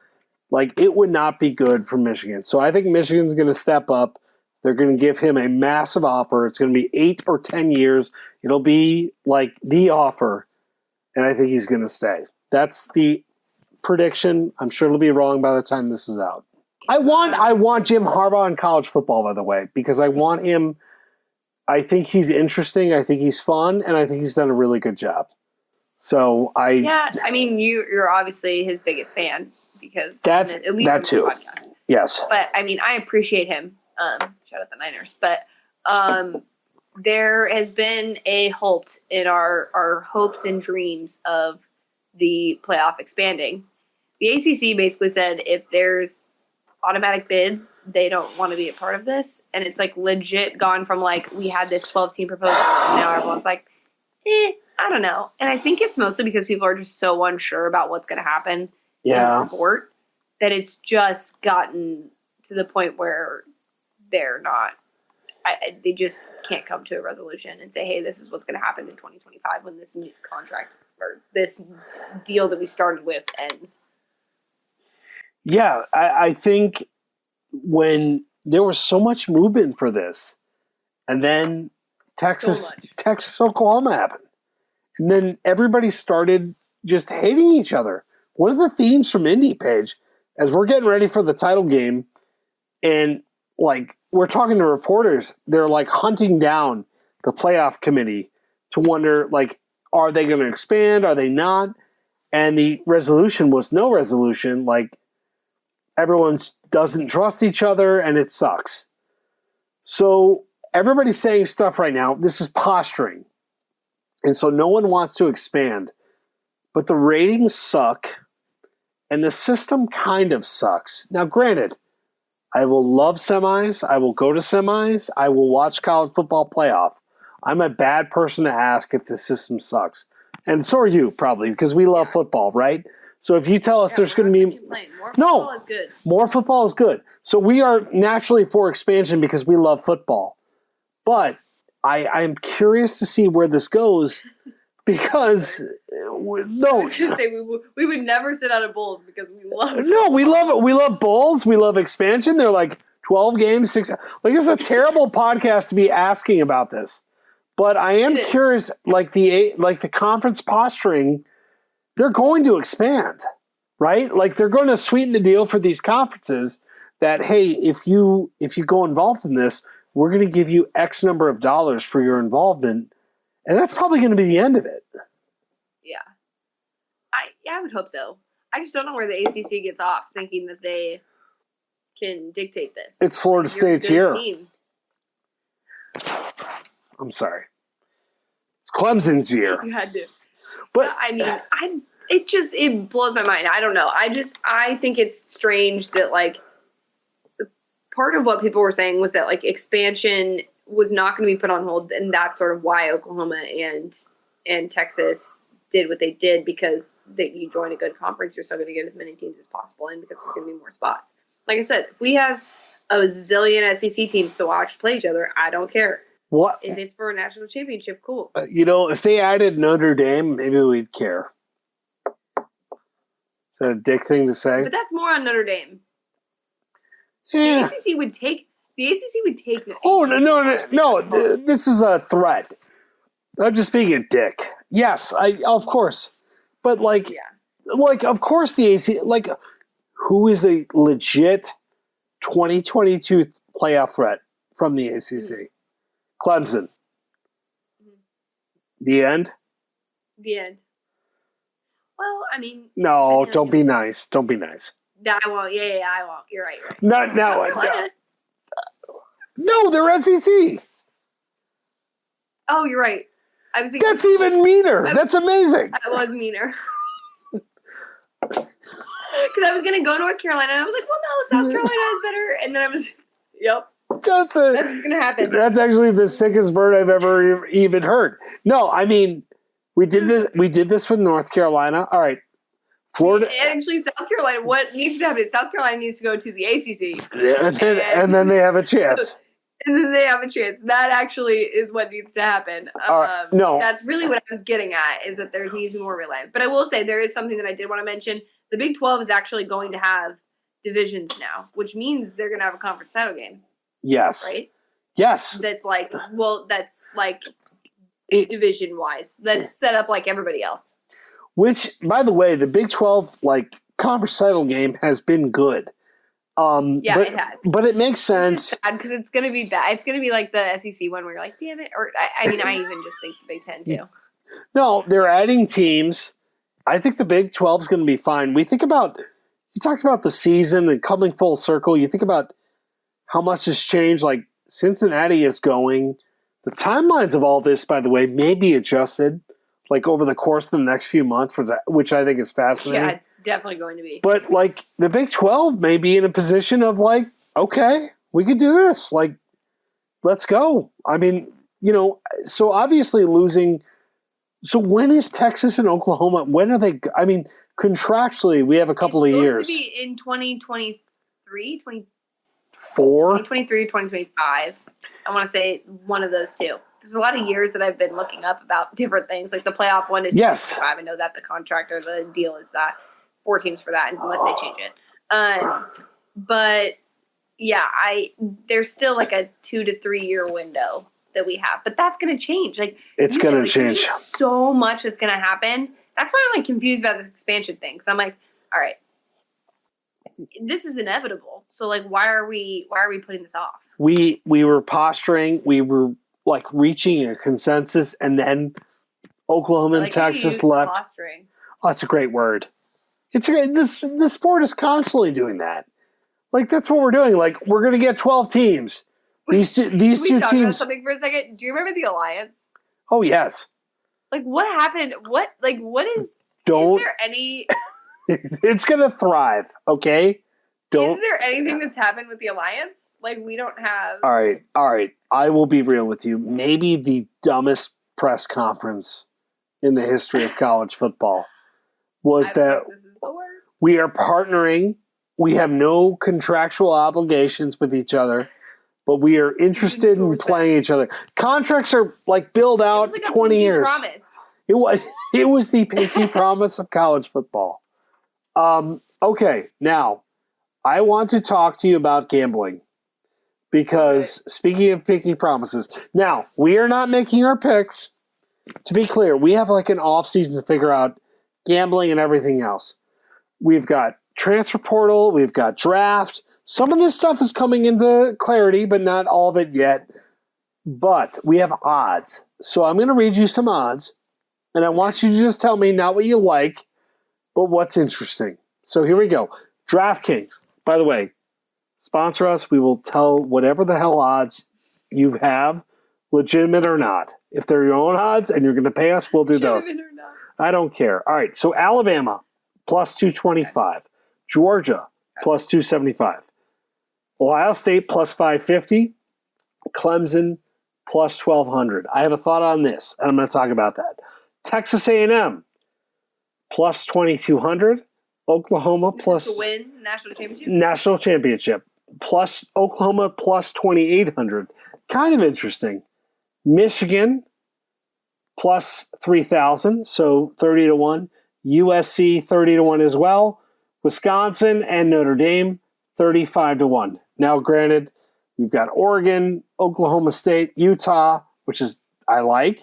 Like, it would not be good for Michigan. So I think Michigan's going to step up. They're going to give him a massive offer. It's going to be 8 or 10 years. It'll be like the offer. And I think he's going to stay. That's the prediction. I'm sure it'll be wrong by the time this is out. I want Jim Harbaugh in college football, by the way, because I want him. I think he's interesting. I think he's fun. And I think he's done a really good job. So yeah, I mean, you're obviously his biggest fan because at least that too. Podcast. Yes, but I mean, I appreciate him. Shout out the Niners, but there has been a halt in our hopes and dreams of the playoff expanding. The ACC basically said if there's automatic bids, they don't want to be a part of this, and it's like legit gone from like we had this 12-team proposal, and now everyone's like, I don't know. And I think it's mostly because people are just so unsure about what's going to happen in sport that it's just gotten to the point where they're not they just can't come to a resolution and say, hey, this is what's going to happen in 2025 when this new contract or this deal that we started with ends. Yeah, I think when there was so much movement for this, and then Texas, Oklahoma happened. And then everybody started just hating each other. One of the themes from Indy, Paige, as we're getting ready for the title game, and like we're talking to reporters, they're like hunting down the playoff committee to wonder, like, are they going to expand? Are they not? And the resolution was no resolution. Like, everyone doesn't trust each other, and it sucks. So everybody's saying stuff right now. This is posturing. And so no one wants to expand. But the ratings suck, and the system kind of sucks. Now, granted, I will love semis. I will go to semis. I will watch college football playoff. I'm a bad person to ask if the system sucks. And so are you, probably, because we love football, right? So if you tell us there's going to be... More football is good. More football is good. So we are naturally for expansion because we love football. But I'm curious to see where this goes because I was going to say we would never sit out of bowls because we love football. No, we love it. We love bowls. We love expansion. They're like 12 games, 6. Like, it's a terrible podcast to be asking about this. But I am curious, like the conference posturing, they're going to expand, right? Like, they're going to sweeten the deal for these conferences that, hey, if you go involved in this, we're going to give you X number of dollars for your involvement. And that's probably going to be the end of it. Yeah. I would hope so. I just don't know where the ACC gets off thinking that they can dictate this. It's Florida State's year. Team. I'm sorry. It's Clemson's year. You had to. But I mean, it blows my mind. I don't know. I think it's strange that, like, part of what people were saying was that, like, expansion was not going to be put on hold, and that's sort of why Oklahoma and Texas did what they did, because that you join a good conference, you're still going to get as many teams as possible in because there's going to be more spots. Like I said, if we have a zillion SEC teams to watch play each other, I don't care. What if it's for a national championship? Cool. If they added Notre Dame, maybe we'd care. Is that a dick thing to say? But that's more on Notre Dame. Yeah. The ACC would take. Oh no! This is a threat. I'm just being a dick. Yes, of course, but of course the ACC. Who is a legit 2022 playoff threat from the ACC? Mm-hmm. Clemson. Mm-hmm. The end. The end. Well, I mean. No, don't be nice. Don't be nice. I won't. Yeah, I won't. You're right. No, they're SEC. Oh, you're right. I was thinking That's even meaner. That's amazing. That was meaner. Because I was going to go North Carolina, and I was like, well, no, South Carolina is better. And then I was, yep. That's what's going to happen. That's actually the sickest bird I've ever even heard. No, I mean, we did this with North Carolina. All right. Florida. Actually, South Carolina, what needs to happen is South Carolina needs to go to the ACC. And then they have a chance. And then they have a chance. That actually is what needs to happen. No. That's really what I was getting at, is that there needs to be more reliance. But I will say there is something that I did want to mention. The Big 12 is actually going to have divisions now, which means they're going to have a conference title game. Yes. Right? Yes. That's like division-wise. That's set up like everybody else. Which, by the way, the Big 12 conference title game has been good. It has. But it makes sense. Because it's going to be bad. It's going to be like the SEC one where you're like, damn it. Or I even just think the Big 10 too. No, they're adding teams. I think the Big 12 is going to be fine. You talked about the season and coming full circle. You think about how much has changed. Like Cincinnati is going. The timelines of all this, by the way, may be adjusted over the course of the next few months, which I think is fascinating. Yeah, it's definitely going to be. But the Big 12 may be in a position of okay, we could do this. Let's go. I mean, so obviously losing. So when is Texas and Oklahoma? When are they? I mean, contractually, we have a couple of years. It's supposed to be in 2023, 2023, 2025. I want to say one of those two. There's a lot of years that I've been looking up about different things. Like the playoff one is 2025. I know that the contract or the deal is that 4 teams for that unless they change it. But yeah, there's still a 2 to 3 year window that we have, but that's going to change. It's going to change. There's just so much that's going to happen. That's why I'm confused about this expansion thing. So I'm like, all right, this is inevitable. So why are we putting this off? We were posturing. We were reaching a consensus, and then Oklahoma and Texas left. Posturing. Oh, that's a great word. It's great. The sport is constantly doing that. That's what we're doing. We're going to get 12 teams. These two teams. Talk about something for a second? Do you remember the Alliance? Oh yes. What happened? What is? Don't. Is there any? It's going to thrive. Okay. Is there anything that's happened with the Alliance? We don't have. All right. I will be real with you. Maybe the dumbest press conference in the history of college football was that this is the worst. We are partnering. We have no contractual obligations with each other, but we are interested in playing each other. Contracts are billed out 20 years. Promise. It was the pinky promise of college football. Okay, now I want to talk to you about gambling because speaking of pinky promises, now we are not making our picks. To be clear, we have an off season to figure out gambling and everything else. We've got transfer portal, we've got draft. Some of this stuff is coming into clarity, but not all of it yet. But we have odds. So I'm going to read you some odds, and I want you to just tell me not what you like, but what's interesting. So here we go. DraftKings, by the way, sponsor us. We will tell whatever the hell odds you have, legitimate or not. If they're your own odds and you're going to pay us, we'll do those. I don't care. All right, so Alabama, plus 225. Georgia, plus 275. Ohio State, plus 550. Clemson, plus 1,200. I have a thought on this, and I'm going to talk about that. Texas A&M, plus 2,200. Oklahoma, plus... to win national championship? National championship. Plus Oklahoma, plus 2,800. Kind of interesting. Michigan, plus 3,000, so 30 to 1. USC, 30 to 1 as well. Wisconsin and Notre Dame, 35 to 1. Now, granted, we've got Oregon, Oklahoma State, Utah, which is I like,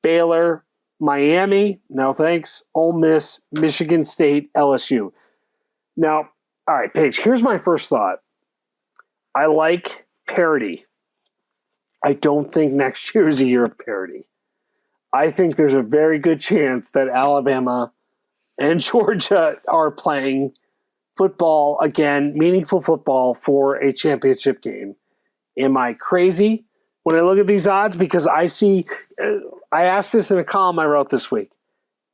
Baylor, Miami, no thanks, Ole Miss, Michigan State, LSU. Now, all right, Paige, here's my first thought. I like parity. I don't think next year is a year of parity. I think there's a very good chance that Alabama and Georgia are playing football again, meaningful football for a championship game. Am I crazy? when I look at these odds because I see, I asked this in a column I wrote this week.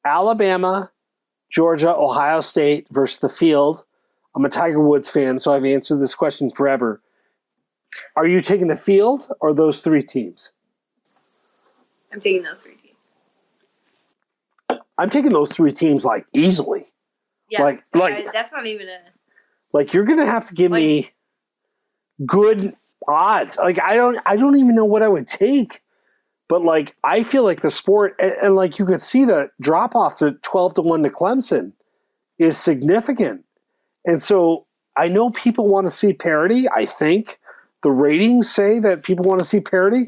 Alabama, Georgia, Ohio State versus the field. I'm a Tiger Woods fan, so I've answered this question forever. Are you taking the field or those three teams? I'm taking those three teams. I'm taking those three teams like easily. Yeah, that's not even a. Like you're gonna have to give me good odds. Like I don't even know what I would take. But like I feel like the sport and like you could see the drop off to 12-1 to Clemson is significant. And so I know people want to see parity. I think the ratings say that people want to see parity.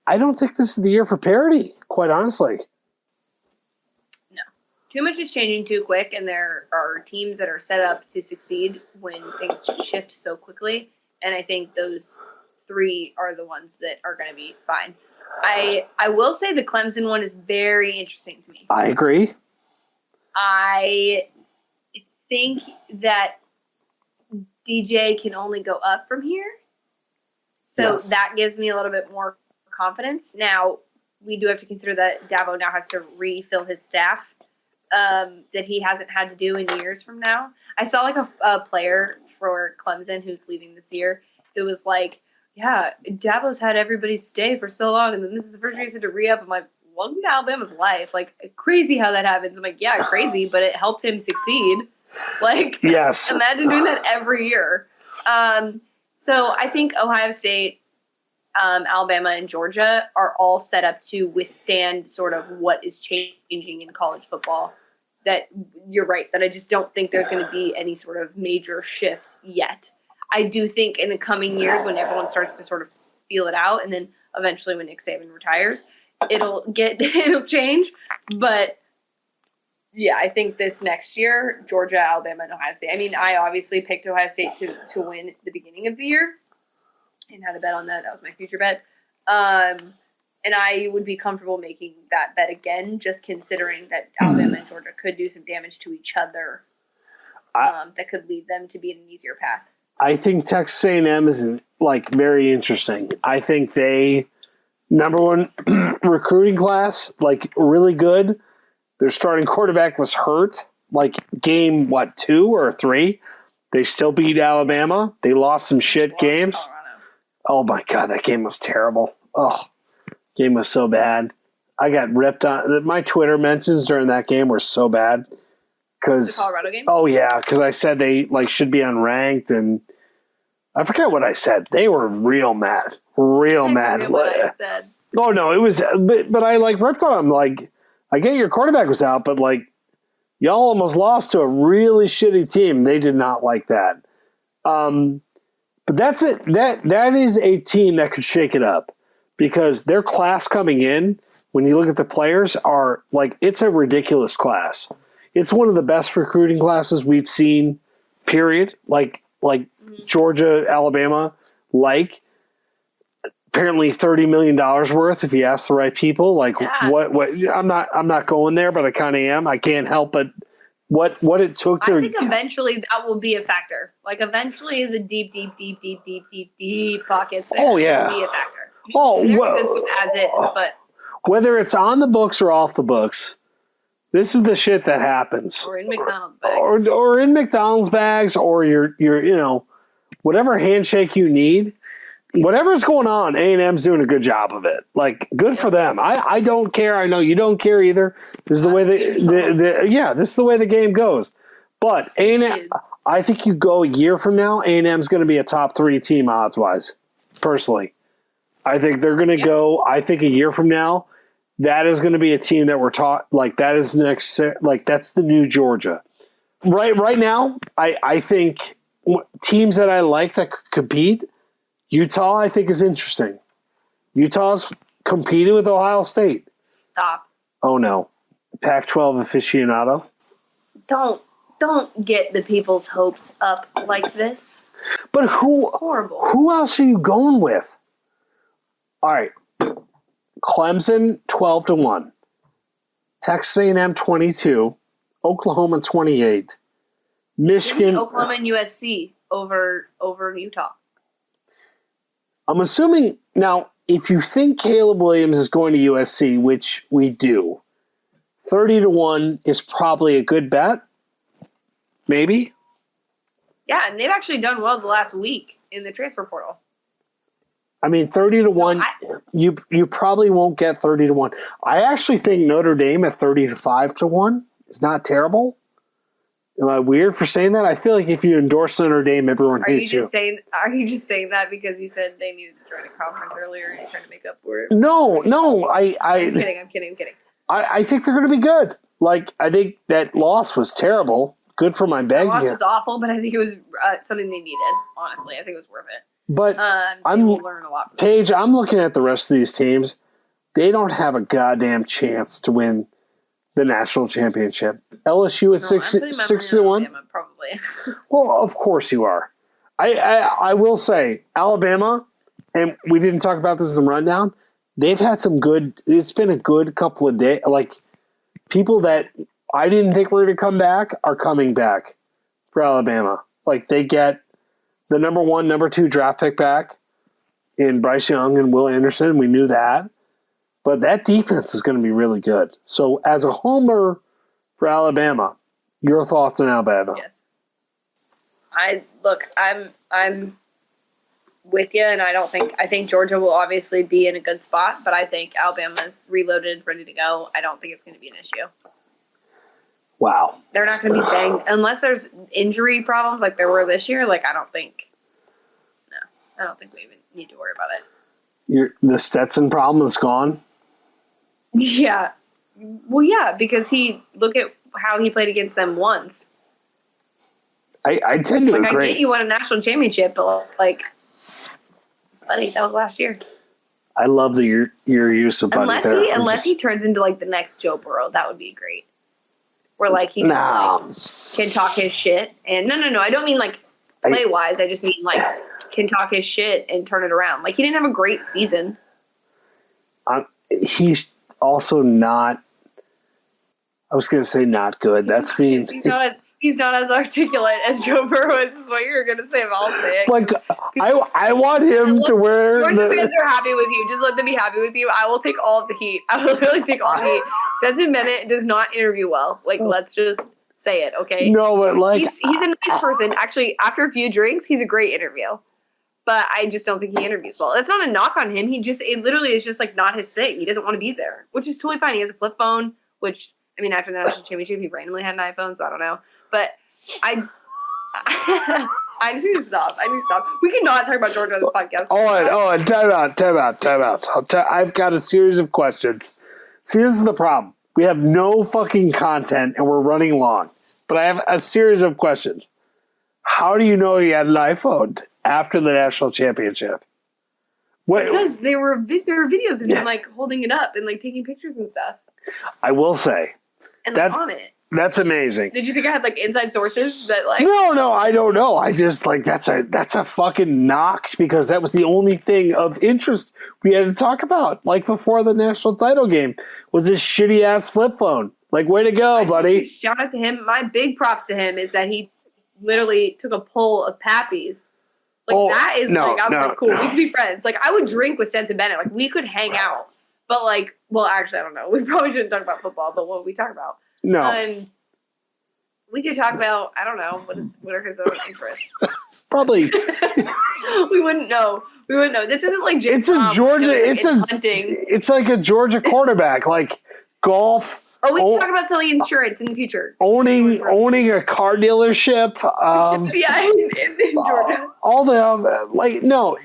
I don't think this is the year for parity, quite honestly. No. Too much is changing too quick, and there are teams that are set up to succeed when things shift so quickly. And I think those three are the ones that are going to be fine. I will say the Clemson one is very interesting to me. I agree. I think that DJ can only go up from here. So that gives me a little bit more confidence. Now, we do have to consider that Dabo now has to refill his staff that he hasn't had to do in years from now. I saw like a player for Clemson who's leaving this year who was like, yeah, Dabo's had everybody stay for so long, and then this is the first year he's had to re-up. I'm like, welcome to Alabama's life. Like, crazy how that happens. I'm like, yeah, crazy, but it helped him succeed. Like, yes. Imagine doing that every year. So I think Ohio State, Alabama, and Georgia are all set up to withstand sort of what is changing in college football. That you're right, that I just don't think there's going to be any sort of major shift yet. I do think in the coming years when everyone starts to sort of feel it out, and then eventually when Nick Saban retires, it'll change. But yeah, I think this next year, Georgia, Alabama, and Ohio State. I mean, I obviously picked Ohio State to win at the beginning of the year and had a bet on that. That was my future bet. And I would be comfortable making that bet again, just considering that Alabama and Georgia could do some damage to each other that could lead them to be in an easier path. I think Texas A&M is like very interesting. I think they number one recruiting class, like really good. Their starting quarterback was hurt, like game 2 or 3. They still beat Alabama. They lost some shit games. Colorado. Oh my god, that game was terrible. Oh, game was so bad. I got ripped on. My Twitter mentions during that game were so bad. The Colorado game? Oh yeah, because I said they like should be unranked, and I forget what I said. They were real mad, mad. What I said. Oh no, it was, but I like ripped on them. Like, I get your quarterback was out, but like y'all almost lost to a really shitty team. They did not like that. But that's it. That is a team that could shake it up because their class coming in, when you look at the players, are like it's a ridiculous class. It's one of the best recruiting classes we've seen, period. Like Georgia, Alabama, like apparently $30 million worth if you ask the right people. Like what I'm not going there, but I kind of am. I can't help but what it took to. I think eventually that will be a factor. Like eventually the deep pockets there will be a factor. Oh, well, as is, but whether it's on the books or off the books. This is the shit that happens. Or in McDonald's bags. Or in McDonald's bags, or your whatever handshake you need. Whatever's going on, A&M's doing a good job of it. Like, good for them. I don't care. I know you don't care either. This is the way this is the way the game goes. But A&M, I think you go a year from now, A&M's going to be a top 3 team odds-wise, personally. I think they're going to go, I think a year from now, that is going to be a team that we're taught, like that is the next, like that's the new Georgia. Right now, I think teams that I like that could compete, Utah I think is interesting. Utah's competed with Ohio State. Stop. Oh no. Pac-12 aficionado. Don't get the people's hopes up like this. But horrible. Who else are you going with? All right. Clemson 12-1, Texas A&M 22, Oklahoma 28, Michigan. Oklahoma and USC over Utah. I'm assuming now if you think Caleb Williams is going to USC, which we do, 30-1 is probably a good bet. Maybe. Yeah, and they've actually done well the last week in the transfer portal. I mean, 30-1, you probably won't get 30-1. I actually think Notre Dame at 35-1 is not terrible. Am I weird for saying that? I feel like if you endorse Notre Dame, everyone hates you. Are you just saying that because you said they needed to join a conference earlier and you're trying to make up for it? No. I'm kidding. I think they're going to be good. Like, I think that loss was terrible. Good for my bank. The loss was awful, but I think it was something they needed. Honestly, I think it was worth it. But we'll learn a lot from Paige, I'm looking at the rest of these teams. They don't have a goddamn chance to win the national championship. LSU at 6-1. Probably. Well, of course you are. I will say Alabama, and we didn't talk about this in the rundown. They've had some good. It's been a good couple of days. Like people that I didn't think were going to come back are coming back for Alabama. Like they get the number 1, number 2 draft pick back in Bryce Young and Will Anderson. We knew that. But that defense is going to be really good. So as a homer for Alabama, your thoughts on Alabama? Yes. I'm with you, and I think Georgia will obviously be in a good spot, but I think Alabama's reloaded, ready to go. I don't think it's going to be an issue. Wow. They're not going to be banged unless there's injury problems like there were this year. Like I don't think we even need to worry about it. The Stetson problem is gone. Yeah. Well, yeah, because look at how he played against them once. I tend to agree. I get you won a national championship, but buddy, that was last year. I love your use of buddy unless he turns into like the next Joe Burrow, that would be great. Where he just can talk his shit and no, I don't mean like play wise. I just mean can talk his shit and turn it around. Like he didn't have a great season. He's also not. I was going to say not good. That's mean. He's not as articulate as Joe Burrow is. Is what you're going to say. But I'll say it. Like I want him to wear. Georgia fans are happy with you. Just let them be happy with you. I will take all of the heat. I will literally take all the heat. Stetson Bennett does not interview well. Let's just say it, okay? No, but he's a nice person. Actually, after a few drinks, he's a great interview. But I just don't think he interviews well. That's not a knock on him. It literally is just not his thing. He doesn't want to be there, which is totally fine. He has a flip phone, which after the national championship, he randomly had an iPhone, so I don't know. But I just need to stop. We cannot talk about Georgia on this podcast. Time out. I've got a series of questions. See, this is the problem. We have no fucking content, and we're running long. But I have a series of questions. How do you know he had an iPhone after the national championship? Because there were videos of him holding it up and taking pictures and stuff. I will say, and on it. That's amazing. Did you think I had inside sources that No, I don't know. I just that's a fucking knocks because that was the only thing of interest we had to talk about. Before the national title game was this shitty ass flip phone. Way to go, buddy. Shout out to him. My big props to him is that he literally took a pull of Pappy's. That is cool. We could be friends. I would drink with Stetson Bennett. We could hang out. But well, actually, I don't know. We probably shouldn't talk about football, but what would we talk about? No. We could talk about, I don't know, what are his own interests? Probably. We wouldn't know. This isn't like James Georgia. Hunting. It's like a Georgia quarterback, golf. Or we can talk about selling insurance in the future. Owning a car dealership. In Georgia. All the no,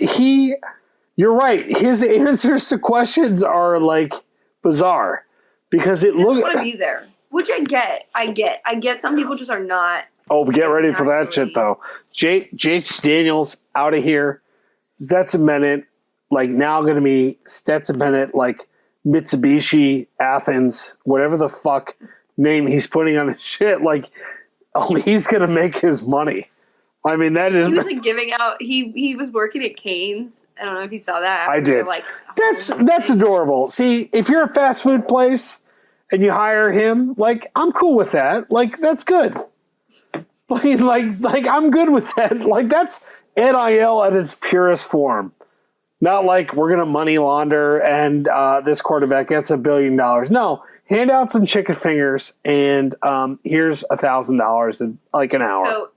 you're right. His answers to questions are bizarre because it looks. Want to be there, which I get. I get. Some people just are not. Oh, get ready for that shit though. Jake Daniels out of here. Stetson Bennett, now going to be Stetson Bennett, Mitsubishi, Athens, whatever the fuck name he's putting on his shit, he's going to make his money. That is... He was, giving out... He was working at Cane's. I don't know if you saw that. I did. That's adorable. See, if you're a fast food place and you hire him, I'm cool with that. That's good. I'm good with that. That's NIL at its purest form. Not like we're going to money launder and this quarterback gets $1 billion. No, hand out some chicken fingers and here's $1,000 in like an hour. So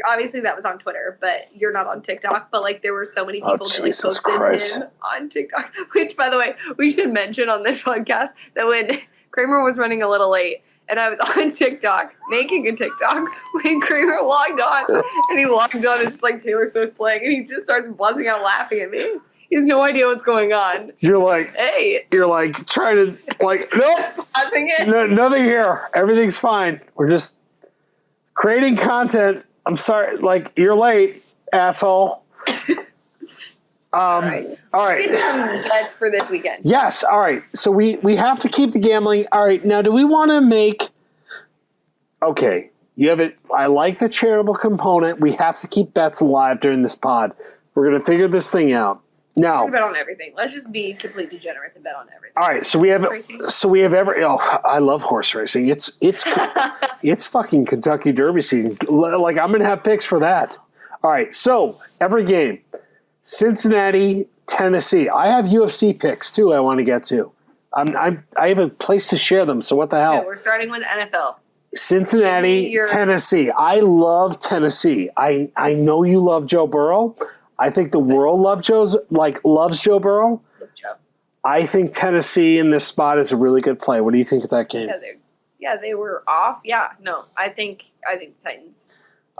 obviously that was on Twitter, but you're not on TikTok. But like there were so many people that like posted him on TikTok. Which, by the way, we should mention on this podcast that when Kramer was running a little late, and I was on TikTok making a TikTok when Kramer logged on, and he logged on and just like Taylor Swift playing, and he just starts buzzing out laughing at me. He has no idea what's going on. You're like, hey, you're like trying to like, nope, nothing here. Everything's fine. We're just creating content. I'm sorry, like you're late, asshole. All right. Let's get to some bets for this weekend. Yes. All right. So we have to keep the gambling. All right. Now, do we want to make? Okay. You have it. I like the charitable component. We have to keep bets alive during this pod. We're gonna figure this thing out. Now, we're gonna bet on everything. Let's just be complete degenerates and bet on everything. All right. So we have. Oh, I love horse racing. It's it's fucking Kentucky Derby season. Like I'm gonna have picks for that. All right. So every game. Cincinnati, Tennessee. I have UFC picks too. I want to get to. I have a place to share them. So what the hell? Yeah, we're starting with NFL. Cincinnati, Tennessee. I love Tennessee. I know you love Joe Burrow. I think the world loves Joe Burrow. Love Joe. I think Tennessee in this spot is a really good play. What do you think of that game? Yeah, they were off. Yeah, no, I think the Titans.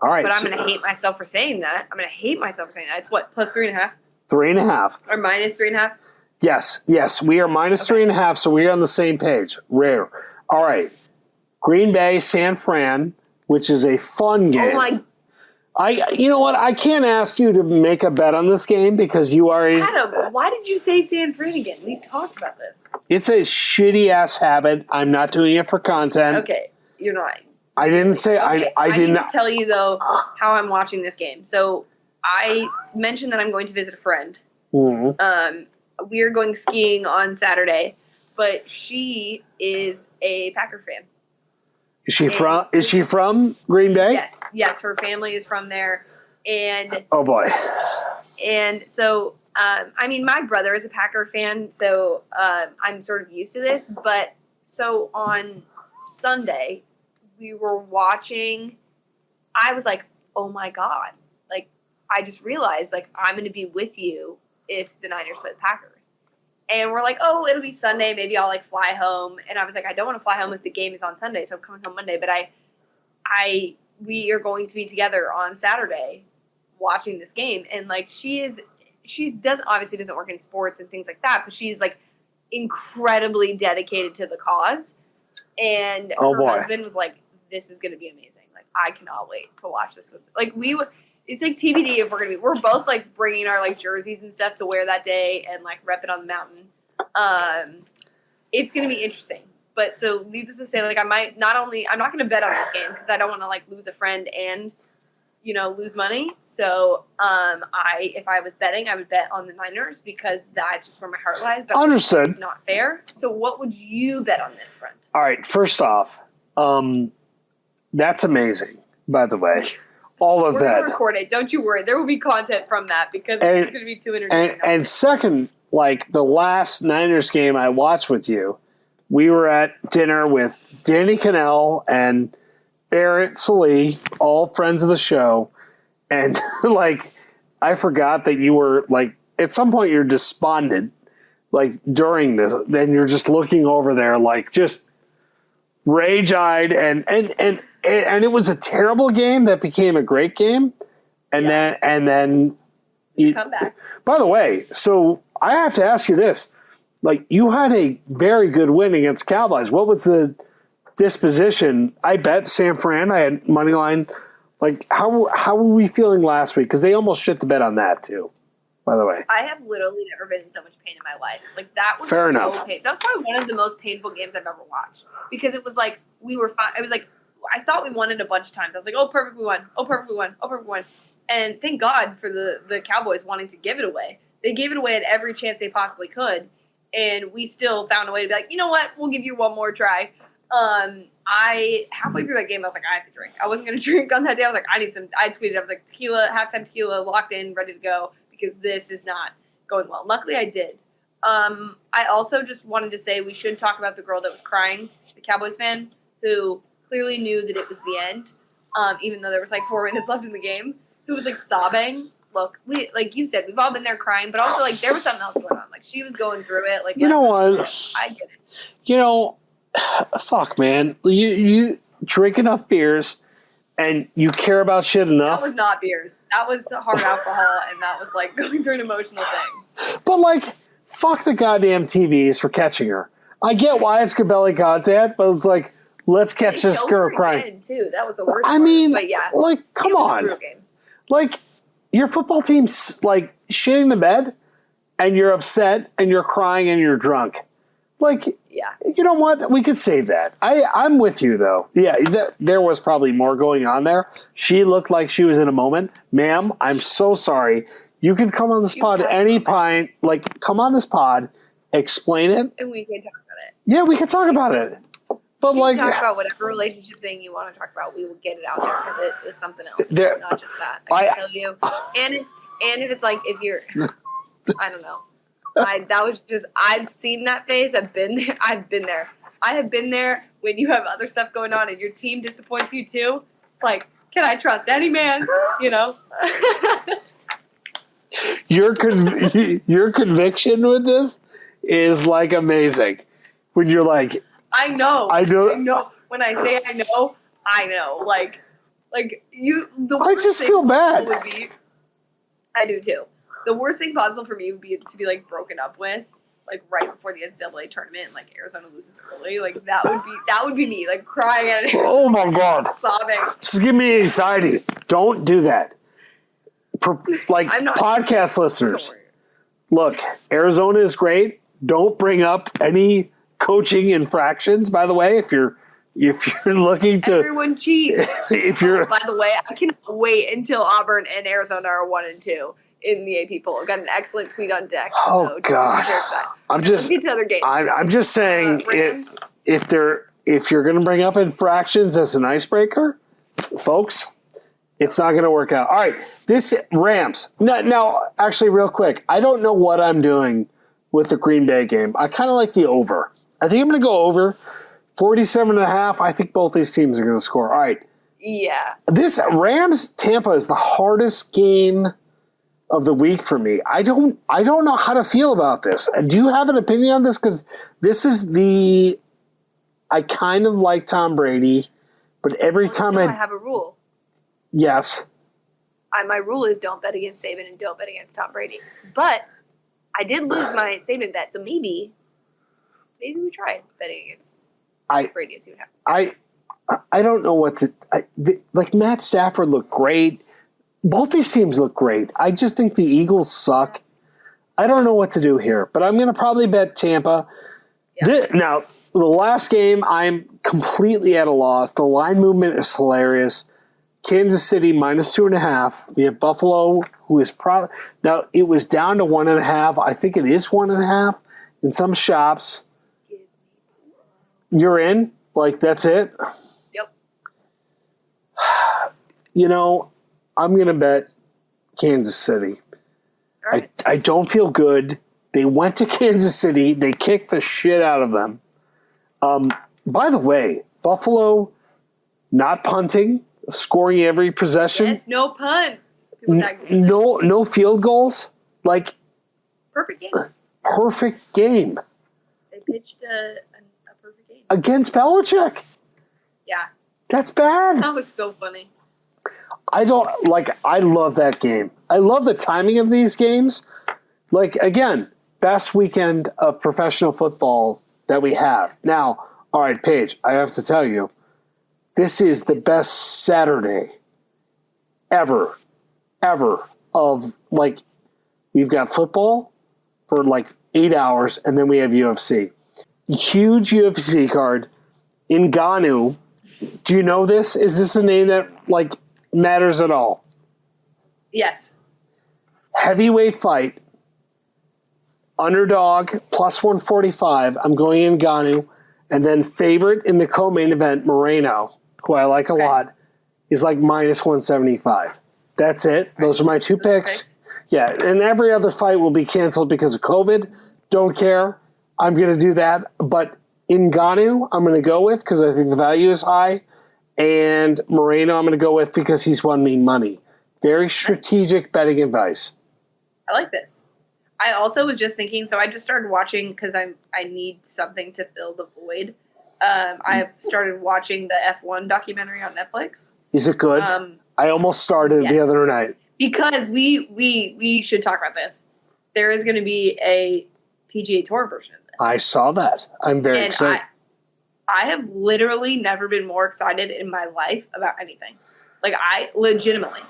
All right. But I'm going to hate myself for saying that. It's what, plus 3.5? 3.5. Or minus 3.5? Yes. We are minus 3.5, so we are on the same page. Rare. All right. Green Bay, San Fran, which is a fun game. Oh my! You know what? I can't ask you to make a bet on this game because you are Adam, why did you say San Fran again? We talked about this. It's a shitty ass habit. I'm not doing it for content. Okay, you're not. I didn't say okay. I did not. I need to tell you though how I'm watching this game. So I mentioned that I'm going to visit a friend. Mm-hmm. We are going skiing on Saturday, but she is a Packer fan. Is she from Green Bay? Yes. Her family is from there, and oh boy. And so, I mean, my brother is a Packer fan, so I'm sort of used to this. But so on Sunday, we were watching. I was like, "Oh my god!" Like, I just realized, like, I'm going to be with you if the Niners play the Packers. And we're like, "Oh, it'll be Sunday. Maybe I'll like fly home." And I was like, "I don't want to fly home if the game is on Sunday, so I'm coming home Monday." But we are going to be together on Saturday watching this game, and like she obviously doesn't work in sports and things like that, but she's like incredibly dedicated to the cause. And her husband was like, "This is going to be amazing. Like, I cannot wait to watch this." It's like TBD if we're both like bringing our like jerseys and stuff to wear that day and like rep it on the mountain. It's going to be interesting. But so needless to say, like I'm not going to bet on this game because I don't want to like lose a friend and lose money. So if I was betting, I would bet on the Niners because that's just where my heart lies. But understood. It's not fair. So what would you bet on this front? All right. First off, that's amazing. By the way, all of that. We're going to record it. Don't you worry. There will be content from that because it's going to be too entertaining. And second, like the last Niners game I watched with you, we were at dinner with Danny Cannell and Barrett Salee, all friends of the show, and like I forgot that you were like at some point you're despondent, like during this. Then you're just looking over there, like just rage-eyed, and it was a terrible game that became a great game, and then you come back. By the way, so I have to ask you this: like you had a very good win against Cowboys. What was the disposition? I bet San Fran. I had money line. Like how were we feeling last week? Because they almost shit the bed on that too. By the way, I have literally never been in so much pain in my life. Like that was fair enough. Painful. That was probably one of the most painful games I've ever watched because it was like we were fine. It was like I thought we won it a bunch of times. I was like, "Oh, perfect, we won. Oh, perfect, we won. Oh, perfect, we won." And thank God for the Cowboys wanting to give it away. They gave it away at every chance they possibly could, and we still found a way to be like, you know what? We'll give you one more try. I halfway through that game, I was like, I have to drink. I wasn't going to drink on that day. I was like, I need some. I tweeted, I was like, tequila, halftime tequila, locked in, ready to go because this is not. going well. Luckily, I did. I also just wanted to say we should talk about the girl that was crying, the Cowboys fan, who clearly knew that it was the end, even though there was like 4 minutes left in the game, who was like sobbing. Look, we like you said, we've all been there crying, but also like there was something else going on. Like she was going through it. Like you know what? I get it. You know, fuck, man. You drink enough beers, and you care about shit enough. That was not beers. That was hard alcohol, and that was like going through an emotional thing. But like, fuck the goddamn TVs for catching her. I get why it's belly content, but it's like, let's catch this girl crying. Too. That was the worst. I mean, but yeah, like, come on. Like, your football team's like shitting the bed, and you're upset, and you're crying, and you're drunk. Like, yeah. You know what? We could save that. I'm with you, though. Yeah, there was probably more going on there. She looked like she was in a moment. Ma'am, I'm so sorry. You can come on this pod any point. Like, come on this pod, explain it. And we can talk about it. Yeah, we can talk about it. But you can talk about whatever relationship thing you want to talk about. We will get it out there because it is something else. It's not just that. I can tell you. And if it's like, if you're, I don't know. I've seen that phase. I've been there. I have been there when you have other stuff going on and your team disappoints you too. It's like, can I trust any man? You know? Your conviction with this is like amazing. When you're like, I know. When I say I know. Like you. I just feel bad. I do too. The worst thing possible for me would be to be like broken up with, like right before the NCAA tournament, and like Arizona loses early. Like that would be me, like crying at it. Oh my god, sobbing. Just give me anxiety. Don't do that. Like podcast listeners, look, Arizona is great. Don't bring up any coaching infractions. By the way, if you're looking to everyone cheats. If you're by the way, I cannot wait until Auburn and Arizona are 1-2. In the AP poll. I've got an excellent tweet on deck. Oh, so God. Let's get to other games. I'm just saying, if you're going to bring up infractions as an icebreaker, folks, it's not going to work out. All right, this Rams. Now, actually, real quick, I don't know what I'm doing with the Green Bay game. I kind of like the over. I think I'm going to go over 47.5. I think both these teams are going to score. All right. Yeah. This Rams-Tampa is the hardest game of the week for me. I don't know how to feel about this. Do you have an opinion on this? Because this is I kind of like Tom Brady, but every time I have a rule. Yes. My rule is don't bet against Saban and don't bet against Tom Brady. But I did lose my Saban bet, so maybe we try betting against Brady and see what happens. I don't know what to like. Matt Stafford looked great. Both these teams look great. I just think the Eagles suck. I don't know what to do here, but I'm going to probably bet Tampa. Yeah. Now, the last game, I'm completely at a loss. The line movement is hilarious. Kansas City -2.5. We have Buffalo, who is probably now. It was down to 1.5. I think it is 1.5 in some shops. You're in? Like that's it? Yep. You know. I'm going to bet Kansas City. Right. I don't feel good. They went to Kansas City. They kicked the shit out of them. By the way, Buffalo not punting, scoring every possession. Yes, no punts. No field goals. Like perfect game. Perfect game. They pitched a perfect game. Against Belichick. Yeah. That's bad. That was so funny. I love that game. I love the timing of these games. Like, again, best weekend of professional football that we have. Now, all right, Paige, I have to tell you, this is the best Saturday ever of, like, we've got football for, like, 8 hours, and then we have UFC. Huge UFC card. Ngannou. Do you know this? Is this a name that, like, matters at all? Yes. Heavyweight fight. Underdog plus 145. I'm going Ngannou. And then favorite in the co-main event, Moreno, who I like a lot, is like -175. That's it. Those are my two picks. Yeah, and every other fight will be canceled because of COVID. Don't care. I'm going to do that. But Ngannou, I'm going to go with because I think the value is high. And Moreno, I'm going to go with because he's won me money. Very strategic betting advice. I like this. I also was just thinking, so I just started watching because I need something to fill the void. I have started watching the F1 documentary on Netflix. Is it good? I almost started the other night. Because we should talk about this. There is going to be a PGA Tour version of this. I saw that. I'm very excited. I have literally never been more excited in my life about anything. Like, I legitimately,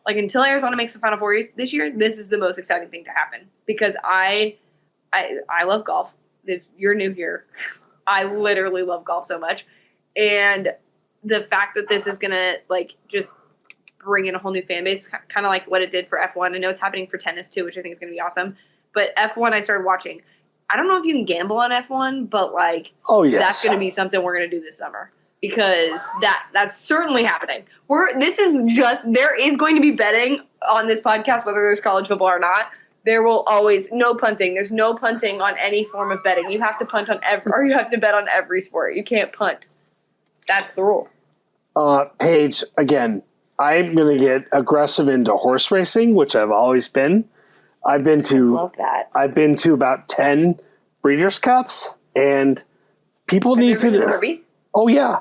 like, until Arizona makes the Final Four this year, this is the most exciting thing to happen. Because I love golf. If you're new here, I literally love golf so much. And the fact that this is going to, like, just bring in a whole new fan base, kind of like what it did for F1. I know it's happening for tennis, too, which I think is going to be awesome. But F1, I started watching. I don't know if you can gamble on F1, but, like, that's going to be something we're going to do this summer. Because that's certainly happening. There is going to be betting on this podcast, whether there's college football or not. There will always, no punting. There's no punting on any form of betting. You have to punt on or you have to bet on every sport. You can't punt. That's the rule. Paige, again, I'm going to get aggressive into horse racing, which I've always been. I love that. I've been to about 10 Breeders' Cups, and people need to. Have you been to the Derby? Oh, yeah.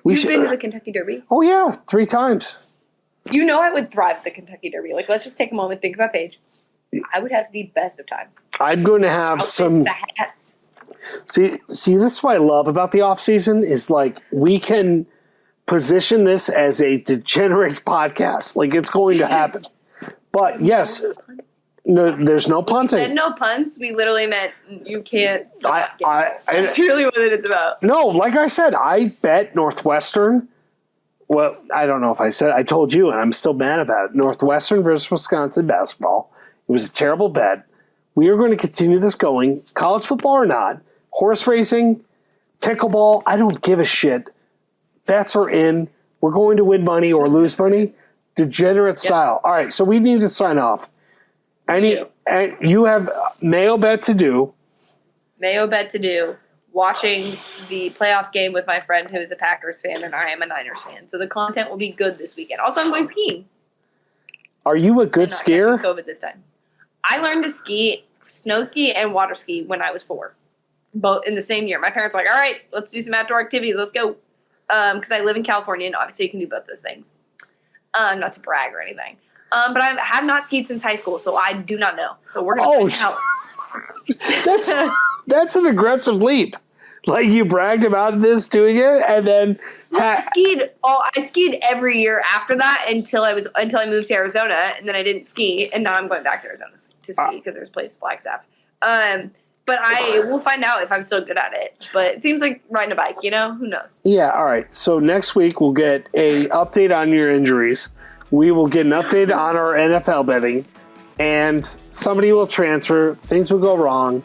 You've been to the Kentucky Derby? Oh, yeah, 3 times. You know I would thrive at the Kentucky Derby. Like, let's just take a moment, think about Paige. I would have the best of times. I'm going to have some. Hats. See, this is what I love about the off season is, like, we can position this as a degenerate podcast. Like, it's going to happen. But yes, no, there's no punting. We said no punts. We literally meant you can't. That's really what it's about. No, like I said, I bet Northwestern. Well, I don't know if I told you, and I'm still mad about it. Northwestern versus Wisconsin basketball. It was a terrible bet. We are going to continue this going, college football or not, horse racing, pickleball. I don't give a shit. Bets are in. We're going to win money or lose money. Degenerate style. All right, so we need to sign off. You have Mayo bet to do. Watching the playoff game with my friend who is a Packers fan and I am a Niners fan. So the content will be good this weekend. Also, I'm going skiing. Are you a good skier? COVID this time. I learned to ski, snow ski and water ski when I was 4. Both in the same year. My parents were like, all right, let's do some outdoor activities. Let's go. Because I live in California and obviously you can do both those things. Not to brag or anything. But I have not skied since high school, so I do not know. So we're going to find out. That's an aggressive leap. Like, you bragged about this, doing it, and then I skied every year after that until I moved to Arizona, and then I didn't ski, and now I'm going back to Arizona to ski because there's a place Flagstaff. But I will find out if I'm still good at it. But it seems like riding a bike, who knows? Yeah, all right. So next week we'll get a update on your injuries. We will get an update on our NFL betting, and somebody will transfer. Things will go wrong.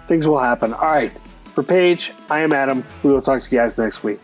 Things will happen. All right. For Paige, I am Adam. We will talk to you guys next week.